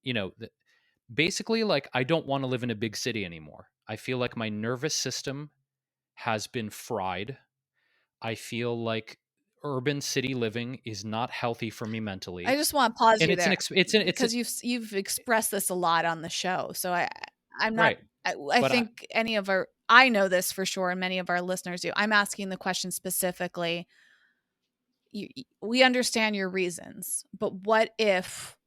[SPEAKER 2] you know th- basically, like, I don't want to live in a big city anymore. I feel like my nervous system has been fried. I feel like urban city living is not healthy for me
[SPEAKER 1] I
[SPEAKER 2] mentally.
[SPEAKER 1] just want to pause
[SPEAKER 2] And
[SPEAKER 1] you there
[SPEAKER 2] it's a
[SPEAKER 1] because you've expressed this a lot on the show. So I'm not
[SPEAKER 2] right.
[SPEAKER 1] I
[SPEAKER 2] But
[SPEAKER 1] think I know this for sure, and many of our listeners do. I'm asking the question specifically. We understand your reasons, but what if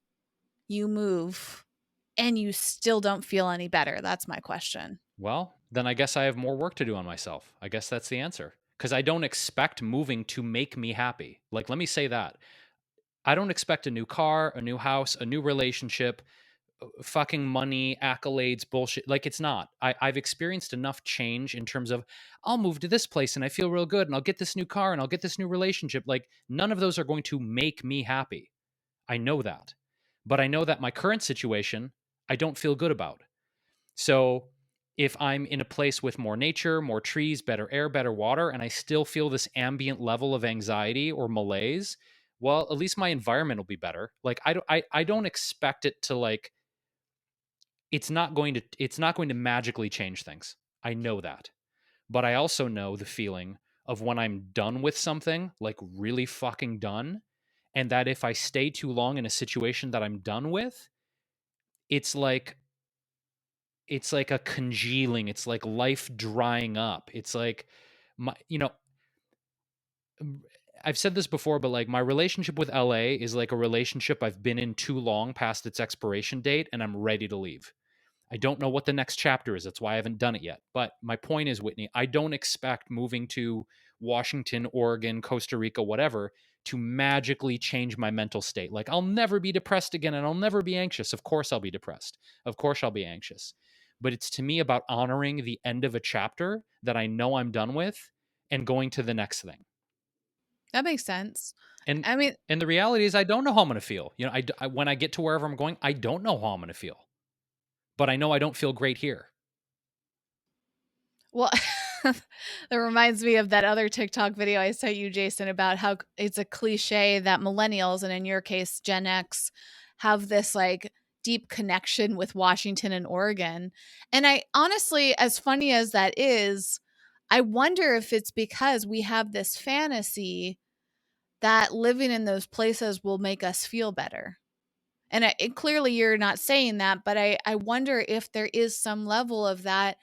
[SPEAKER 1] you move and you still don't feel any better? That's my question.
[SPEAKER 2] well, then I guess I have more work to do on myself. I guess that's the answer. Because I don't expect moving to make me happy. Like, let me say that. I don't expect a new car, a new house, a new relationship, fucking money, accolades, bullshit. Like, it's not. I've experienced enough change in terms of, I'll move to this place and I feel real good and I'll get this new car and I'll get this new relationship. Like, none of those are going to make me happy. I know that. But I know that my current situation, I don't feel good about. So if I'm in a place with more nature, more trees, better air, better water, and I still feel this ambient level of anxiety or malaise, well, at least my environment will be better. Like, I don't expect it to, like, it's not going to magically change things. I know that. But I also know the feeling of when I'm done with something, like really fucking done, and that if I stay too long in a situation that I'm done with, it's like it's like a congealing, it's like life drying up. It's like my I've said this before, but like, my relationship with LA is like a relationship I've been in too long past its expiration date and I'm ready to leave. I don't know what the next chapter is. That's why I haven't done it yet. But my point is, Whitney, I don't expect moving to Washington, Oregon, Costa Rica, whatever, to magically change my mental state. Like, I'll never be depressed again and I'll never be anxious. Of course I'll be depressed. Of course I'll be anxious. But it's, to me, about honoring the end of a chapter that I know I'm done with and going to the next thing.
[SPEAKER 1] That makes sense.
[SPEAKER 2] And
[SPEAKER 1] I mean,
[SPEAKER 2] and the reality is, I don't know how I'm going to feel. When I get to wherever I'm going, I don't know how I'm going to feel. But I know I don't feel great here.
[SPEAKER 1] well, that reminds me of that other TikTok video I sent you, Jason, about how it's a cliche that millennials, and in your case, Gen X, have this like deep connection with Washington and Oregon. And I honestly, as funny as that is, I wonder if it's because we have this fantasy that living in those places will make us feel better. And clearly you're not saying that, but I wonder if there is some level of that.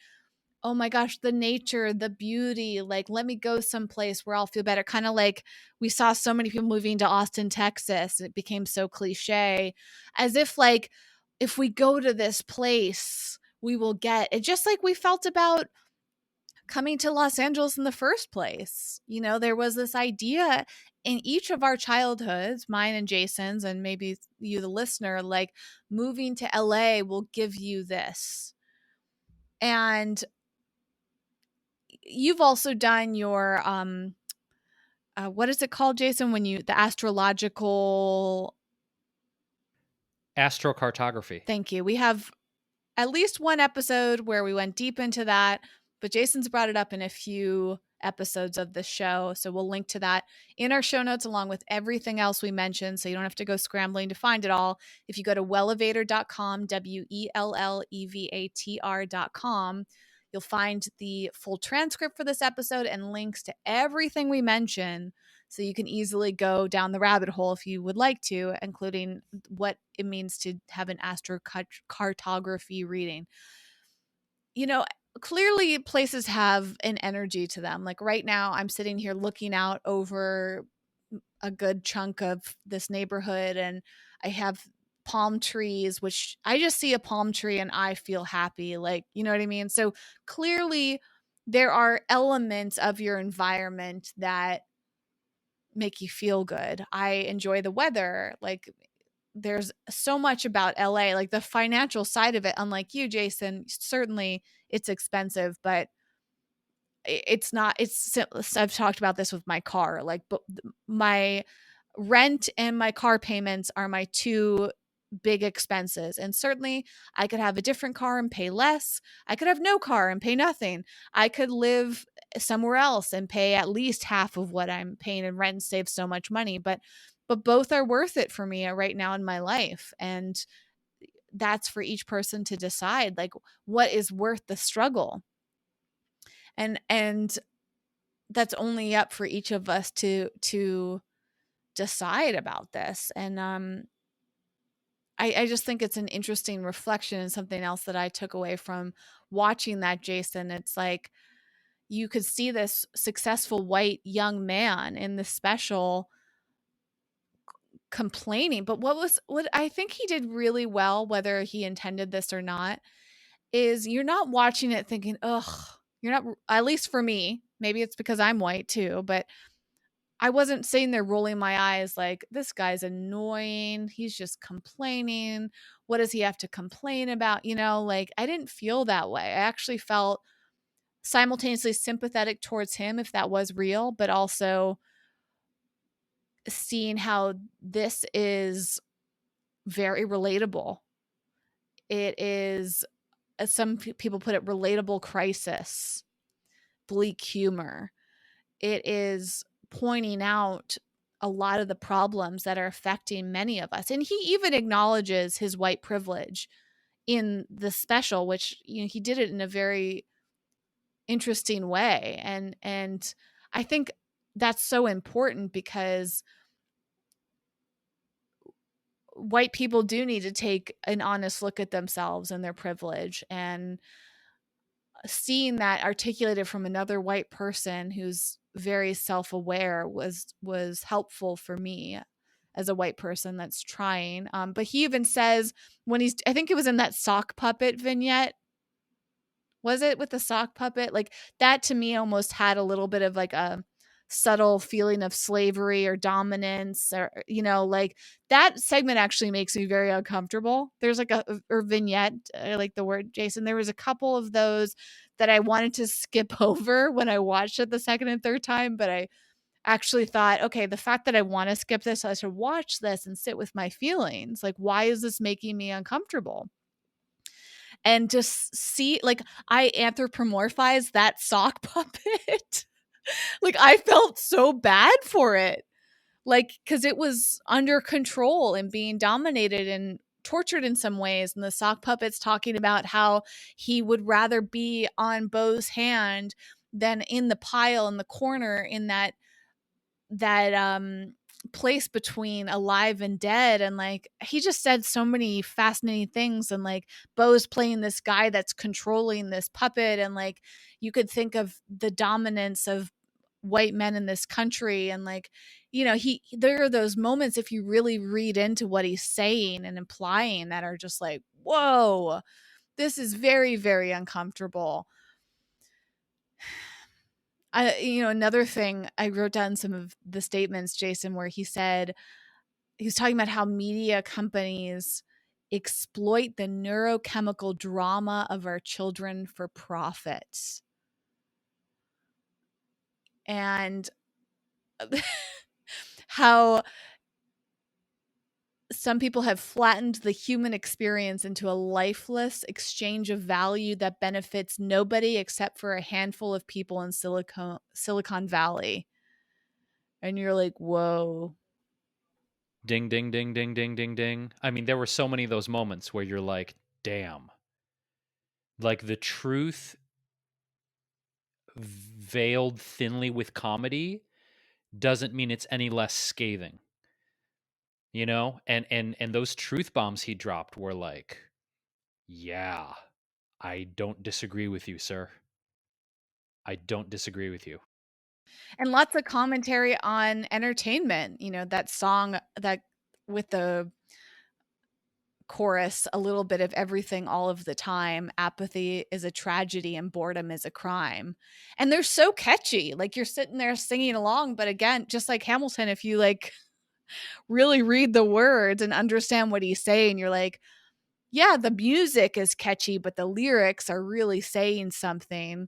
[SPEAKER 1] Oh my gosh, the nature, the beauty, like let me go someplace where I'll feel better. Kind of like we saw so many people moving to Austin, Texas. It became so cliche, as if like if we go to this place, we will get it, just like we felt about coming to Los Angeles in the first place. You know, there was this idea in each of our childhoods, mine and Jason's, and maybe you, the listener, like moving to LA will give you this. And you've also done your what is it called, Jason, when you the astrological,
[SPEAKER 2] Astrocartography.
[SPEAKER 1] thank you. We have at least one episode where we went deep into that, but Jason's brought it up in a few episodes of the show. So we'll link to that in our show notes along with everything else we mentioned. So you don't have to go scrambling to find it all. If you go to wellevator.com, wellevatr.com, you'll find the full transcript for this episode and links to everything we mentioned. So you can easily go down the rabbit hole if you would like to, including what it means to have an astrocartography reading. You know, clearly places have an energy to them. Like right now, I'm sitting here looking out over a good chunk of this neighborhood, and I have palm trees, which I just see a palm tree and I feel happy. Like, you know what I mean? So clearly, there are elements of your environment that make you feel good. I enjoy the weather. Like there's so much about LA, like the financial side of it, unlike you, Jason, certainly it's expensive, but it's not, it's, I've talked about this with my car, like, but my rent and my car payments are my two big expenses. And certainly I could have a different car and pay less. I could have no car and pay nothing. I could live somewhere else and pay at least half of what I'm paying in rent and save so much money. But both are worth it for me right now in my life. And that's for each person to decide, like what is worth the struggle. And that's only up for each of us to decide about this. And I just think it's an interesting reflection and something else that I took away from watching that, Jason. It's like you could see this successful white young man in the special complaining, but what I think he did really well, whether he intended this or not, is you're not watching it thinking, ugh, you're not, at least for me, maybe it's because I'm white too, but I wasn't sitting there rolling my eyes like, this guy's annoying. He's just complaining. What does he have to complain about? You know, like I didn't feel that way. I actually felt simultaneously sympathetic towards him if that was real, but also seeing how this is very relatable. It is, as some people put it, relatable crisis, bleak humor. It is pointing out a lot of the problems that are affecting many of us. And he even acknowledges his white privilege in the special, which, you know, he did it in a very interesting way. And I think that's so important because white people do need to take an honest look at themselves and their privilege, and seeing that articulated from another white person who's very self-aware was helpful for me as a white person that's trying. But he even says when he's, I think it was in that sock puppet vignette, was it with the sock puppet? Like that to me almost had a little bit of like a subtle feeling of slavery or dominance, or, you know, like that segment actually makes me very uncomfortable. There's like a or vignette, I like the word, Jason. There was a couple of those that I wanted to skip over when I watched it the second and third time, but I actually thought, okay, the fact that I want to skip this, I should watch this and sit with my feelings. Like, why is this making me uncomfortable? And just see, like, I anthropomorphized that sock puppet. Like, I felt so bad for it. Like, because it was under control and being dominated and tortured in some ways. And the sock puppet's talking about how he would rather be on Bo's hand than in the pile in the corner in that place between alive and dead, and like he just said so many fascinating things, and like Bo's playing this guy that's controlling this puppet, and like you could think of the dominance of white men in this country, and like he there are those moments, if you really read into what he's saying and implying, that are just like, whoa, this is very, very uncomfortable. Another thing, I wrote down some of the statements, Jason, where he said, he was talking about how media companies exploit the neurochemical drama of our children for profit. And how some people have flattened the human experience into a lifeless exchange of value that benefits nobody except for a handful of people in Silicon Valley. And you're like, whoa.
[SPEAKER 2] Ding, ding, ding, ding, ding, ding, ding. I mean, there were so many of those moments where you're like, damn. Like the truth veiled thinly with comedy doesn't mean it's any less scathing. You know? And those truth bombs he dropped were like, yeah, I don't disagree with you, sir. I don't disagree with you.
[SPEAKER 1] And lots of commentary on entertainment. That song that with the chorus, a little bit of everything all of the time. Apathy is a tragedy and boredom is a crime. And they're so catchy. Like you're sitting there singing along, but again, just like Hamilton, if you like really read the words and understand what he's saying, you're like, yeah, the music is catchy, but the lyrics are really saying something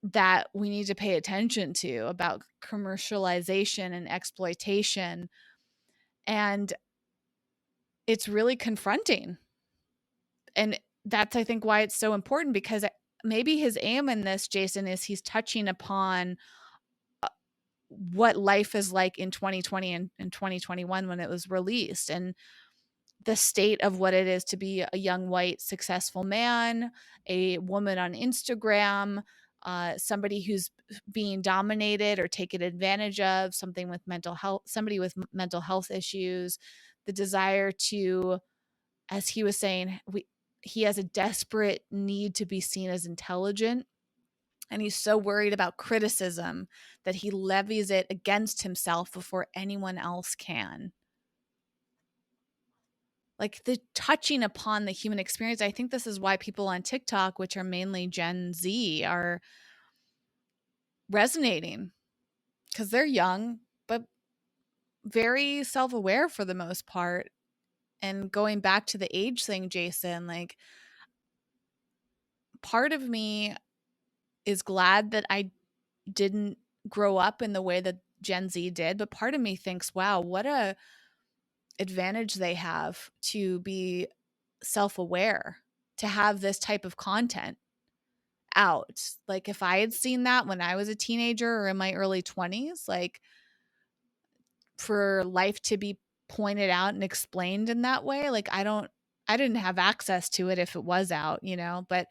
[SPEAKER 1] that we need to pay attention to about commercialization and exploitation. And it's really confronting. And that's, I think, why it's so important, because maybe his aim in this, Jason, is he's touching upon what life is like in 2020 and in 2021 when it was released, and the state of what it is to be a young white successful man, a woman on Instagram, somebody who's being dominated or taken advantage of, somebody with mental health issues, the desire to, as he was saying, he has a desperate need to be seen as intelligent. And he's so worried about criticism that he levies it against himself before anyone else can. Like the touching upon the human experience. I think this is why people on TikTok, which are mainly Gen Z, are resonating, because they're young, but very self aware for the most part. And going back to the age thing, Jason, like part of me is glad that I didn't grow up in the way that Gen Z did, but part of me thinks, wow, what a advantage they have to be self-aware, to have this type of content out. Like if I had seen that when I was a teenager or in my early 20s, like for life to be pointed out and explained in that way, like I didn't have access to it if it was out, but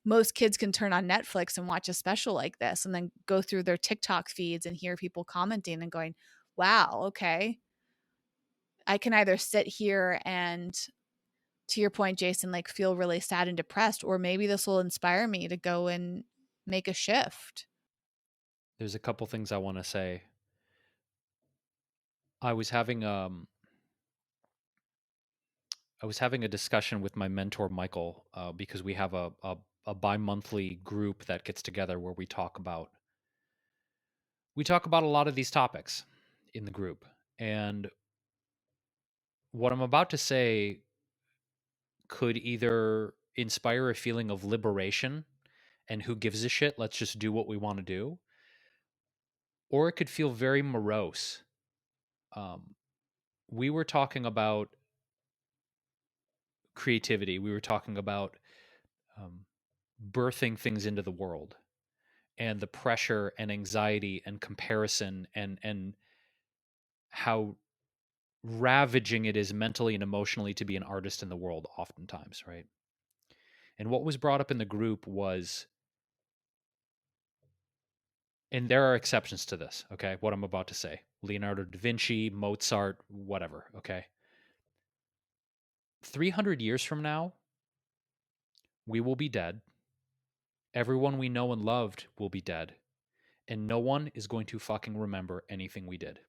[SPEAKER 1] most kids can turn on Netflix and watch a special like this and then go through their TikTok feeds and hear people commenting and going, wow, okay. I can either sit here and, to your point, Jason, like feel really sad and depressed, or maybe this will inspire me to go and make a shift.
[SPEAKER 2] There's a couple things I want to say. I was having I was having a discussion with my mentor Michael because we have a bi-monthly group that gets together where we talk about a lot of these topics in the group. And what I'm about to say could either inspire a feeling of liberation and who gives a shit, let's just do what we want to do, or it could feel very morose. Um, we were talking about creativity. We were talking about um, birthing things into the world and the pressure and anxiety and comparison and how ravaging it is mentally and emotionally to be an artist in the world oftentimes, right? And what was brought up in the group was and there are exceptions to this, okay? What I'm about to say. Leonardo da Vinci, Mozart, whatever, okay? 300 years from now, we will be dead. Everyone we know and loved will be dead. And no one is going to fucking remember anything we did.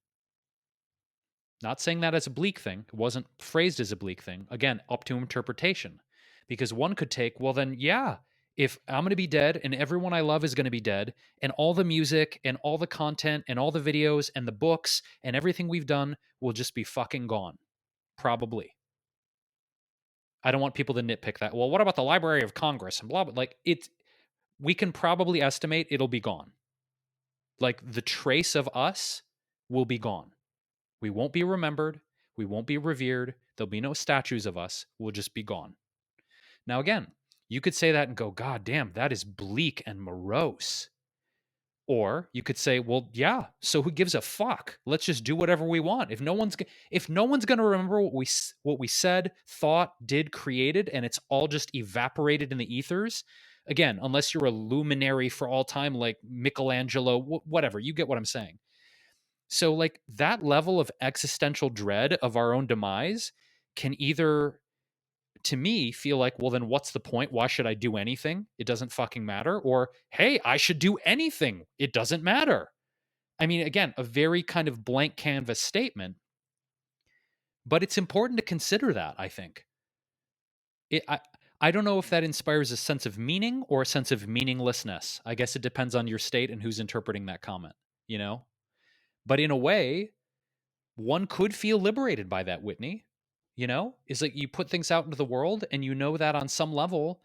[SPEAKER 2] Not saying that as a bleak thing. It wasn't phrased as a bleak thing. Again, up to interpretation. Because one could take, well, then, yeah, if I'm going to be dead and everyone I love is going to be dead, and all the music and all the content and all the videos and the books and everything we've done will just be fucking gone. Probably. I don't want people to nitpick that. Well, what about the Library of Congress and blah, blah? Like, we can probably estimate it'll be gone. Like, the trace of us will be gone. We won't be remembered. We won't be revered. There'll be no statues of us. We'll just be gone. Now, again, you could say that and go, God damn, that is bleak and morose. Or you could say, well, yeah, so who gives a fuck? Let's just do whatever we want. If no one's going to remember what we said, thought, did, created, and it's all just evaporated in the ethers, again, unless you're a luminary for all time like Michelangelo, whatever, you get what I'm saying. So, like, that level of existential dread of our own demise can either, to me, feel like, well, then what's the point? Why should I do anything? It doesn't fucking matter. Or, hey, I should do anything. It doesn't matter. I mean, again, a very kind of blank canvas statement, but it's important to consider that, I think. I don't know if that inspires a sense of meaning or a sense of meaninglessness. I guess it depends on your state and who's interpreting that comment, you know? But in a way, one could feel liberated by that, Whitney. You know, is like you put things out into the world and you know that on some level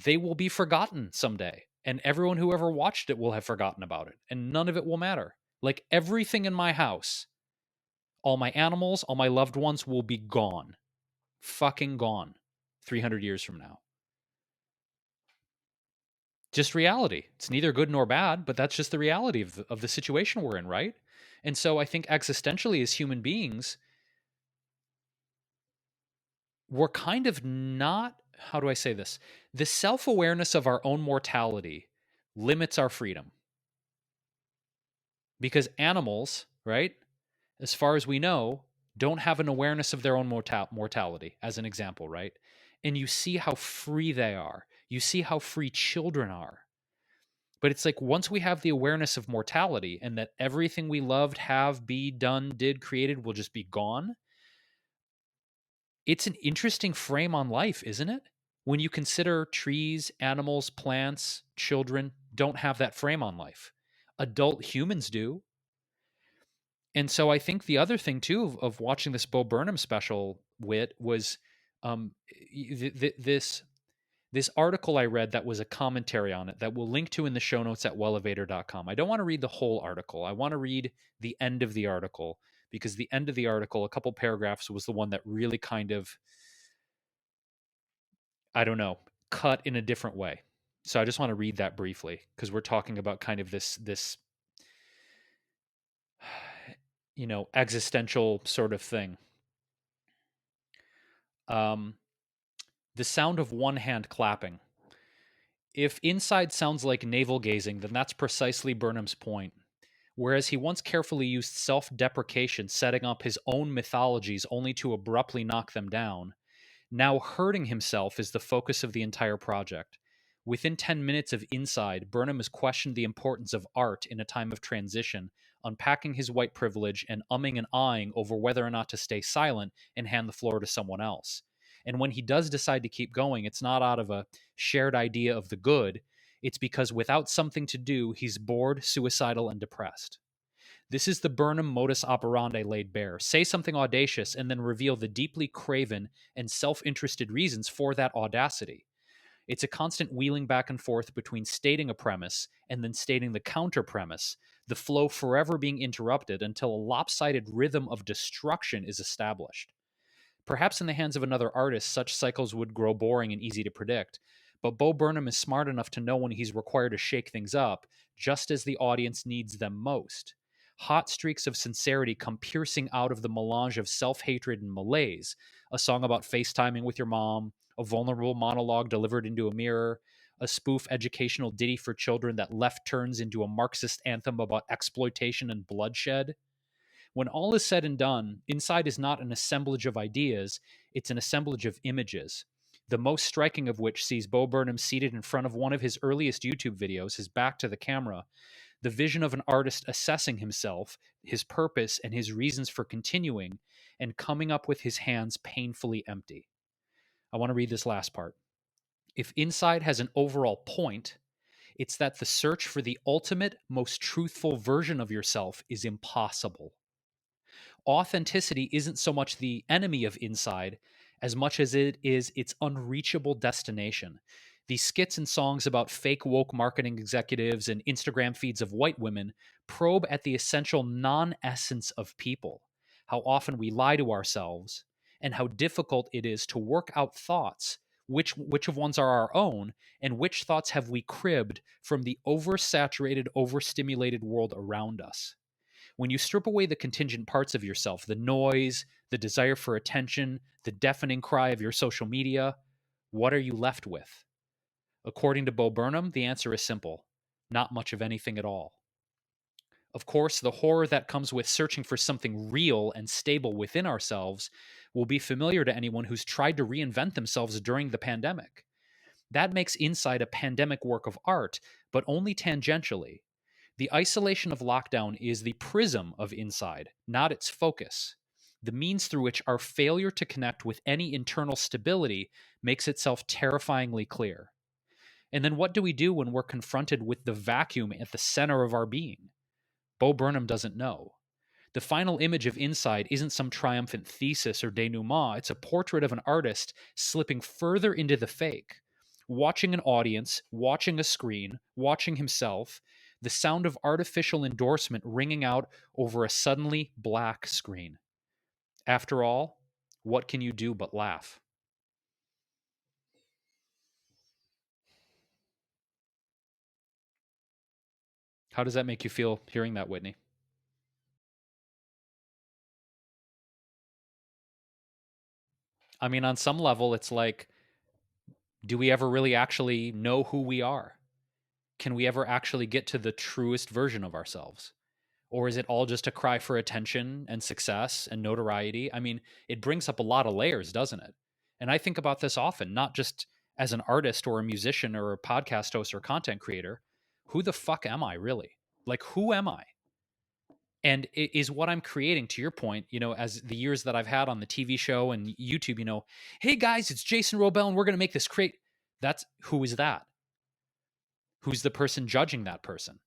[SPEAKER 2] they will be forgotten someday. And everyone who ever watched it will have forgotten about it. And none of it will matter. Like everything in my house, all my animals, all my loved ones will be gone. Fucking gone 300 years from now. Just reality. It's neither good nor bad, but that's just the reality of the situation we're in, right? And so I think existentially as human beings, we're kind of not, how do I say this? The self awareness of our own mortality limits our freedom because animals, right, as far as we know, don't have an awareness of their own mortality, as an example, right? And you see how free they are, you see how free children are. But it's like once we have the awareness of mortality and that everything we loved, have, be, done, did, created will just be gone, it's an interesting frame on life, isn't it? When you consider trees, animals, plants, children don't have that frame on life. Adult humans do. And so I think the other thing too of watching this Bo Burnham special, Wit, was um, this article I read that was a commentary on it that we'll link to in the show notes at wellevator.com. I don't want to read the whole article. I want to read the end of the article because the end of the article, a couple paragraphs, was the one that really kind of, I don't know, cut in a different way. So I just want to read that briefly because we're talking about kind of this existential sort of thing. Um, the sound of one hand clapping. If inside sounds like navel gazing, then that's precisely Burnham's point. Whereas he once carefully used self deprecation, setting up his own mythologies only to abruptly knock them down, now hurting himself is the focus of the entire project. Within 10 minutes of Inside, Burnham has questioned the importance of art in a time of transition, unpacking his white privilege and umming and ahhing over whether or not to stay silent and hand the floor to someone else. And when he does decide to keep going, it's not out of a shared idea of the good, it's because without something to do, he's bored, suicidal, and depressed. This is the Burnham modus operandi laid bare. Say something audacious and then reveal the deeply craven and self interested reasons for that audacity. It's a constant wheeling back and forth between stating a premise and then stating the counter premise, the flow forever being interrupted until a lopsided rhythm of destruction is established. Perhaps in the hands of another artist, such cycles would grow boring and easy to predict, but Bo Burnham is smart enough to know when he's required to shake things up, just as the audience needs them most. Hot streaks of sincerity come piercing out of the melange of self hatred and malaise. A song about FaceTiming with your mom, a vulnerable monologue delivered into a mirror, a spoof educational ditty for children that left turns into a Marxist anthem about exploitation and bloodshed. When all is said and done, Inside is not an assemblage of ideas, it's an assemblage of images. The most striking of which sees Bo Burnham seated in front of one of his earliest YouTube videos, his back to the camera, the vision of an artist assessing himself, his purpose, and his reasons for continuing, and coming up with his hands painfully empty. I want to read this last part. If Inside has an overall point, it's that the search for the ultimate, most truthful version of yourself is impossible. Authenticity isn't so much the enemy of Inside as much as it is its unreachable destination. These skits and songs about fake woke marketing executives and Instagram feeds of white women probe at the essential non essence of people, how often we lie to ourselves, and how difficult it is to work out thoughts, which of ones are our own, and which thoughts have we cribbed from the oversaturated, overstimulated world around us. When you strip away the contingent parts of yourself, the noise, the desire for attention, the deafening cry of your social media, what are you left with? According to Bo Burnham, the answer is simple: not much of anything at all. Of course, the horror that comes with searching for something real and stable within ourselves will be familiar to anyone who's tried to reinvent themselves during the pandemic. That makes Inside a pandemic work of art, but only tangentially. The isolation of lockdown is the prism of Inside, not its focus. The means through which our failure to connect with any internal stability makes itself terrifyingly clear. And then what do we do when we're confronted with the vacuum at the center of our being? Bo Burnham doesn't know. The final image of Inside isn't some triumphant thesis or denouement, it's a portrait of an artist slipping further into the fake, watching an audience, watching a screen, watching himself, the sound of artificial endorsement ringing out over a suddenly black screen. After all, what can you do but laugh? How does that make you feel hearing that, Whitney? I mean, on some level, it's like, do we ever really actually know who we are? Can we ever actually get to the truest version of ourselves? Or is it all just a cry for attention and success and notoriety? I mean, it brings up a lot of layers, doesn't it? And I think about this often, not just as an artist or a musician or a podcast host or content creator. Who the fuck am I really? Like, who am I? And is what I'm creating, to your point, as the years that I've had on the TV show and YouTube, hey guys, it's Jason Wrobel and we're going to make this great. That's who is that? Who's the person judging that person?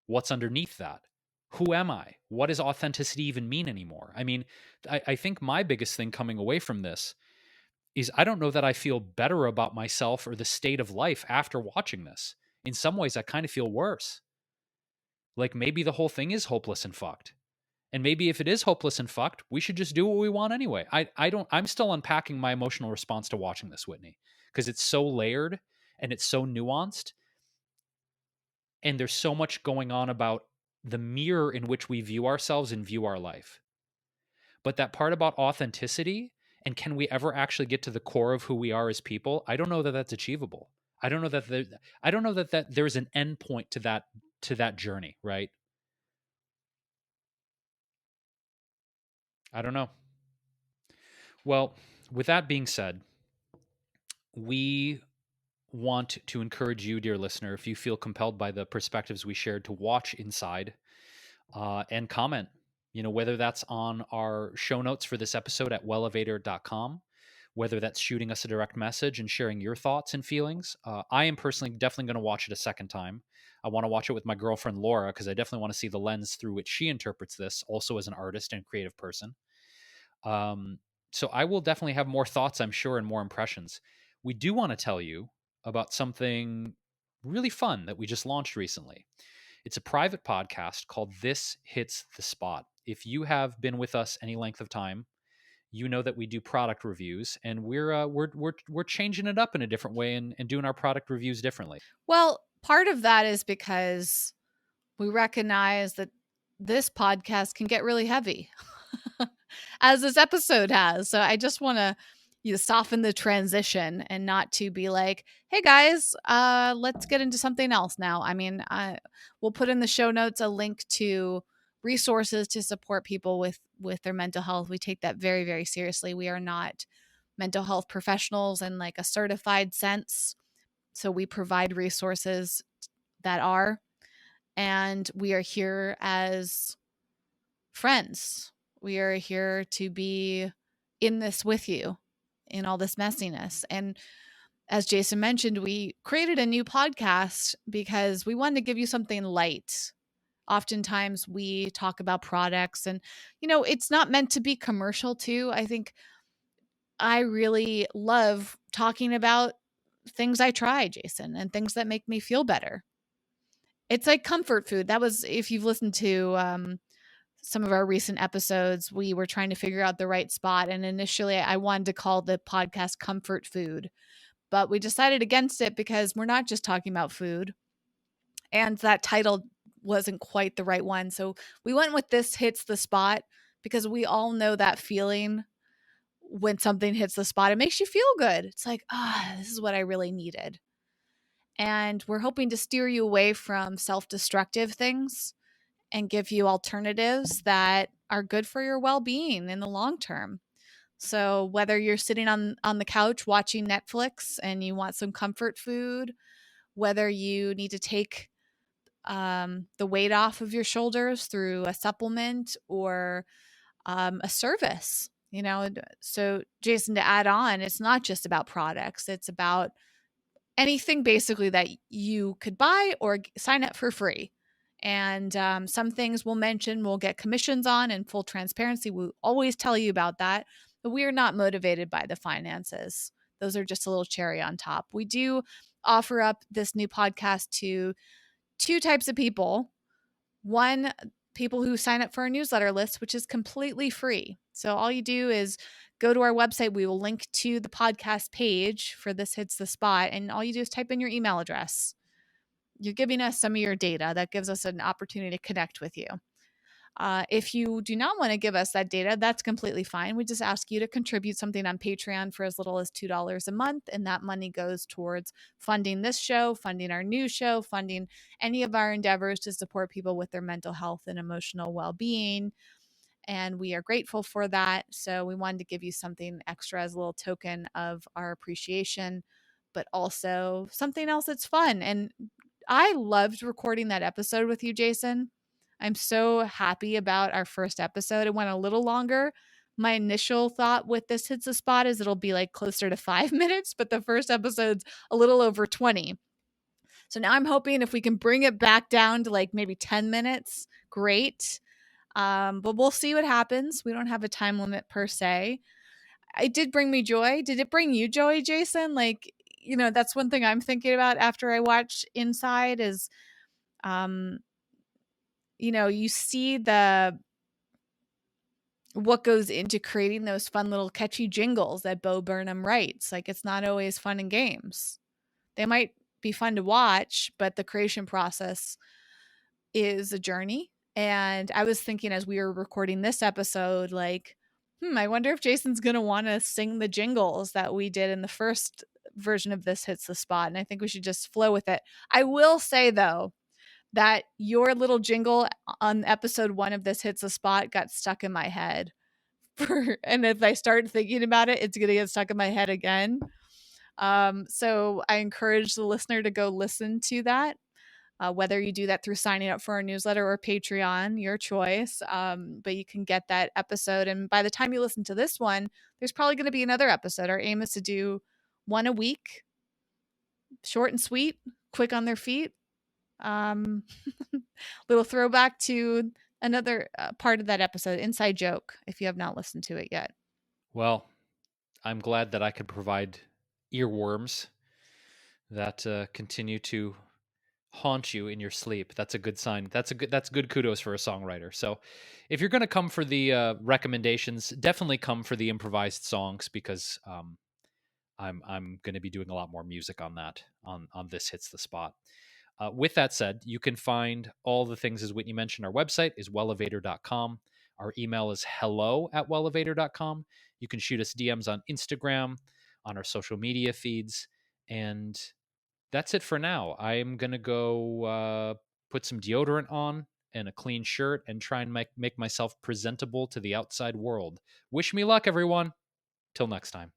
[SPEAKER 2] What's underneath that? Who am I? What does authenticity even mean anymore? I mean, I think my biggest thing coming away from this is I don't know that I feel better about myself or the state of life after watching this. In some ways, I kind of feel worse. Like maybe the whole thing is hopeless and fucked. And maybe if it is hopeless and fucked, we should just do what we want anyway. I'm still unpacking my emotional response to watching this, Whitney, because it's so layered and it's so nuanced. And there's so much going on about the mirror in which we view ourselves and view our life. But that part about authenticity and can we ever actually get to the core of who we are as people? I don't know that that's achievable. I don't know that there's an end point to that journey, right? I don't know. Well, with that being said, we want to encourage you, dear listener, if you feel compelled by the perspectives we shared, to watch Inside and comment, whether that's on our show notes for this episode at wellevator.com, whether that's shooting us a direct message and sharing your thoughts and feelings. I am personally definitely going to watch it a second time. I want to watch it with my girlfriend, Laura, because I definitely want to see the lens through which she interprets this, also as an artist and creative person. So I will definitely have more thoughts, I'm sure, and more impressions. We do want to tell you about something really fun that we just launched recently. It's a private podcast called This Hits the Spot. If you have been with us any length of time, you know that we do product reviews, and we're changing it up in a different way and doing our product reviews differently.
[SPEAKER 1] Well, part of that is because we recognize that this podcast can get really heavy, as this episode has. So I just want to you soften the transition and not to be like, hey guys, let's get into something else now. I mean, we'll put in the show notes a link to resources to support people with their mental health. We take that very, very seriously. We are not mental health professionals in like a certified sense. So we provide resources that are, and we are here as friends. We are here to be in this with you in all this messiness. And as Jason mentioned, we created a new podcast because we wanted to give you something light. Oftentimes we talk about products and, it's not meant to be commercial too. I think I really love talking about things I try, Jason, and things that make me feel better. It's like comfort food. That was, if you've listened to some of our recent episodes, we were trying to figure out the right spot. And initially, I wanted to call the podcast Comfort Food, but we decided against it because we're not just talking about food. And that title wasn't quite the right one. So we went with This Hits the Spot because we all know that feeling when something hits the spot. It makes you feel good. It's like, this is what I really needed. And we're hoping to steer you away from self destructive things and give you alternatives that are good for your well-being in the long term. So whether you're sitting on the couch watching Netflix and you want some comfort food, whether you need to take the weight off of your shoulders through a supplement or a service, so Jason, to add on, it's not just about products. It's about anything basically that you could buy or sign up for free. And some things we'll mention we'll get commissions on, and full transparency, we'll always tell you about that. But we are not motivated by the finances. Those are just a little cherry on top. We do offer up this new podcast to two types of people. One, people who sign up for our newsletter list, which is completely free. So all you do is go to our website. We will link to the podcast page for This Hits the Spot. And all you do is type in your email address. You're giving us some of your data. That gives us an opportunity to connect with you. If you do not want to give us that data, that's completely fine. We just ask you to contribute something on Patreon for as little as $2 a month. And that money goes towards funding this show, funding our new show, funding any of our endeavors to support people with their mental health and emotional well-being. And we are grateful for that. So we wanted to give you something extra as a little token of our appreciation, but also something else that's fun. And I loved recording that episode with you, Jason. I'm so happy about our first episode. It went a little longer. My initial thought with This Hits the Spot is it'll be like closer to 5 minutes, but the first episode's a little over 20. So now I'm hoping if we can bring it back down to like maybe 10 minutes, great. But we'll see what happens. We don't have a time limit per se. It did bring me joy. Did it bring you joy, Jason? Like, that's one thing I'm thinking about after I watch Inside is, um, you see what goes into creating those fun little catchy jingles that Bo Burnham writes. Like, it's not always fun and games. They might be fun to watch, but the creation process is a journey. And I was thinking as we were recording this episode, like, I wonder if Jason's going to want to sing the jingles that we did in the first version of This Hits the Spot. And I think we should just flow with it. I will say, though, that your little jingle on episode 1 of This Hits the Spot got stuck in my head. And if I start thinking about it, it's going to get stuck in my head again. So I encourage the listener to go listen to that. Whether you do that through signing up for our newsletter or Patreon, your choice. But you can get that episode. And by the time you listen to this one, there's probably going to be another episode. Our aim is to do one a week, short and sweet, quick on their feet. Little throwback to another part of that episode, inside joke, if you have not listened to it yet.
[SPEAKER 2] Well, I'm glad that I could provide earworms that continue to haunt you in your sleep. That's a good sign. That's good kudos for a songwriter. So if you're going to come for the recommendations, definitely come for the improvised songs, because I'm going to be doing a lot more music on that on This Hits the Spot. With that said, you can find all the things, as Whitney mentioned. Our website is wellevator.com. Our email is hello@wellevator.com. You can shoot us DMs on Instagram, on our social media feeds. And that's it for now. I'm going to go put some deodorant on and a clean shirt and try and make myself presentable to the outside world. Wish me luck, everyone. Till next time.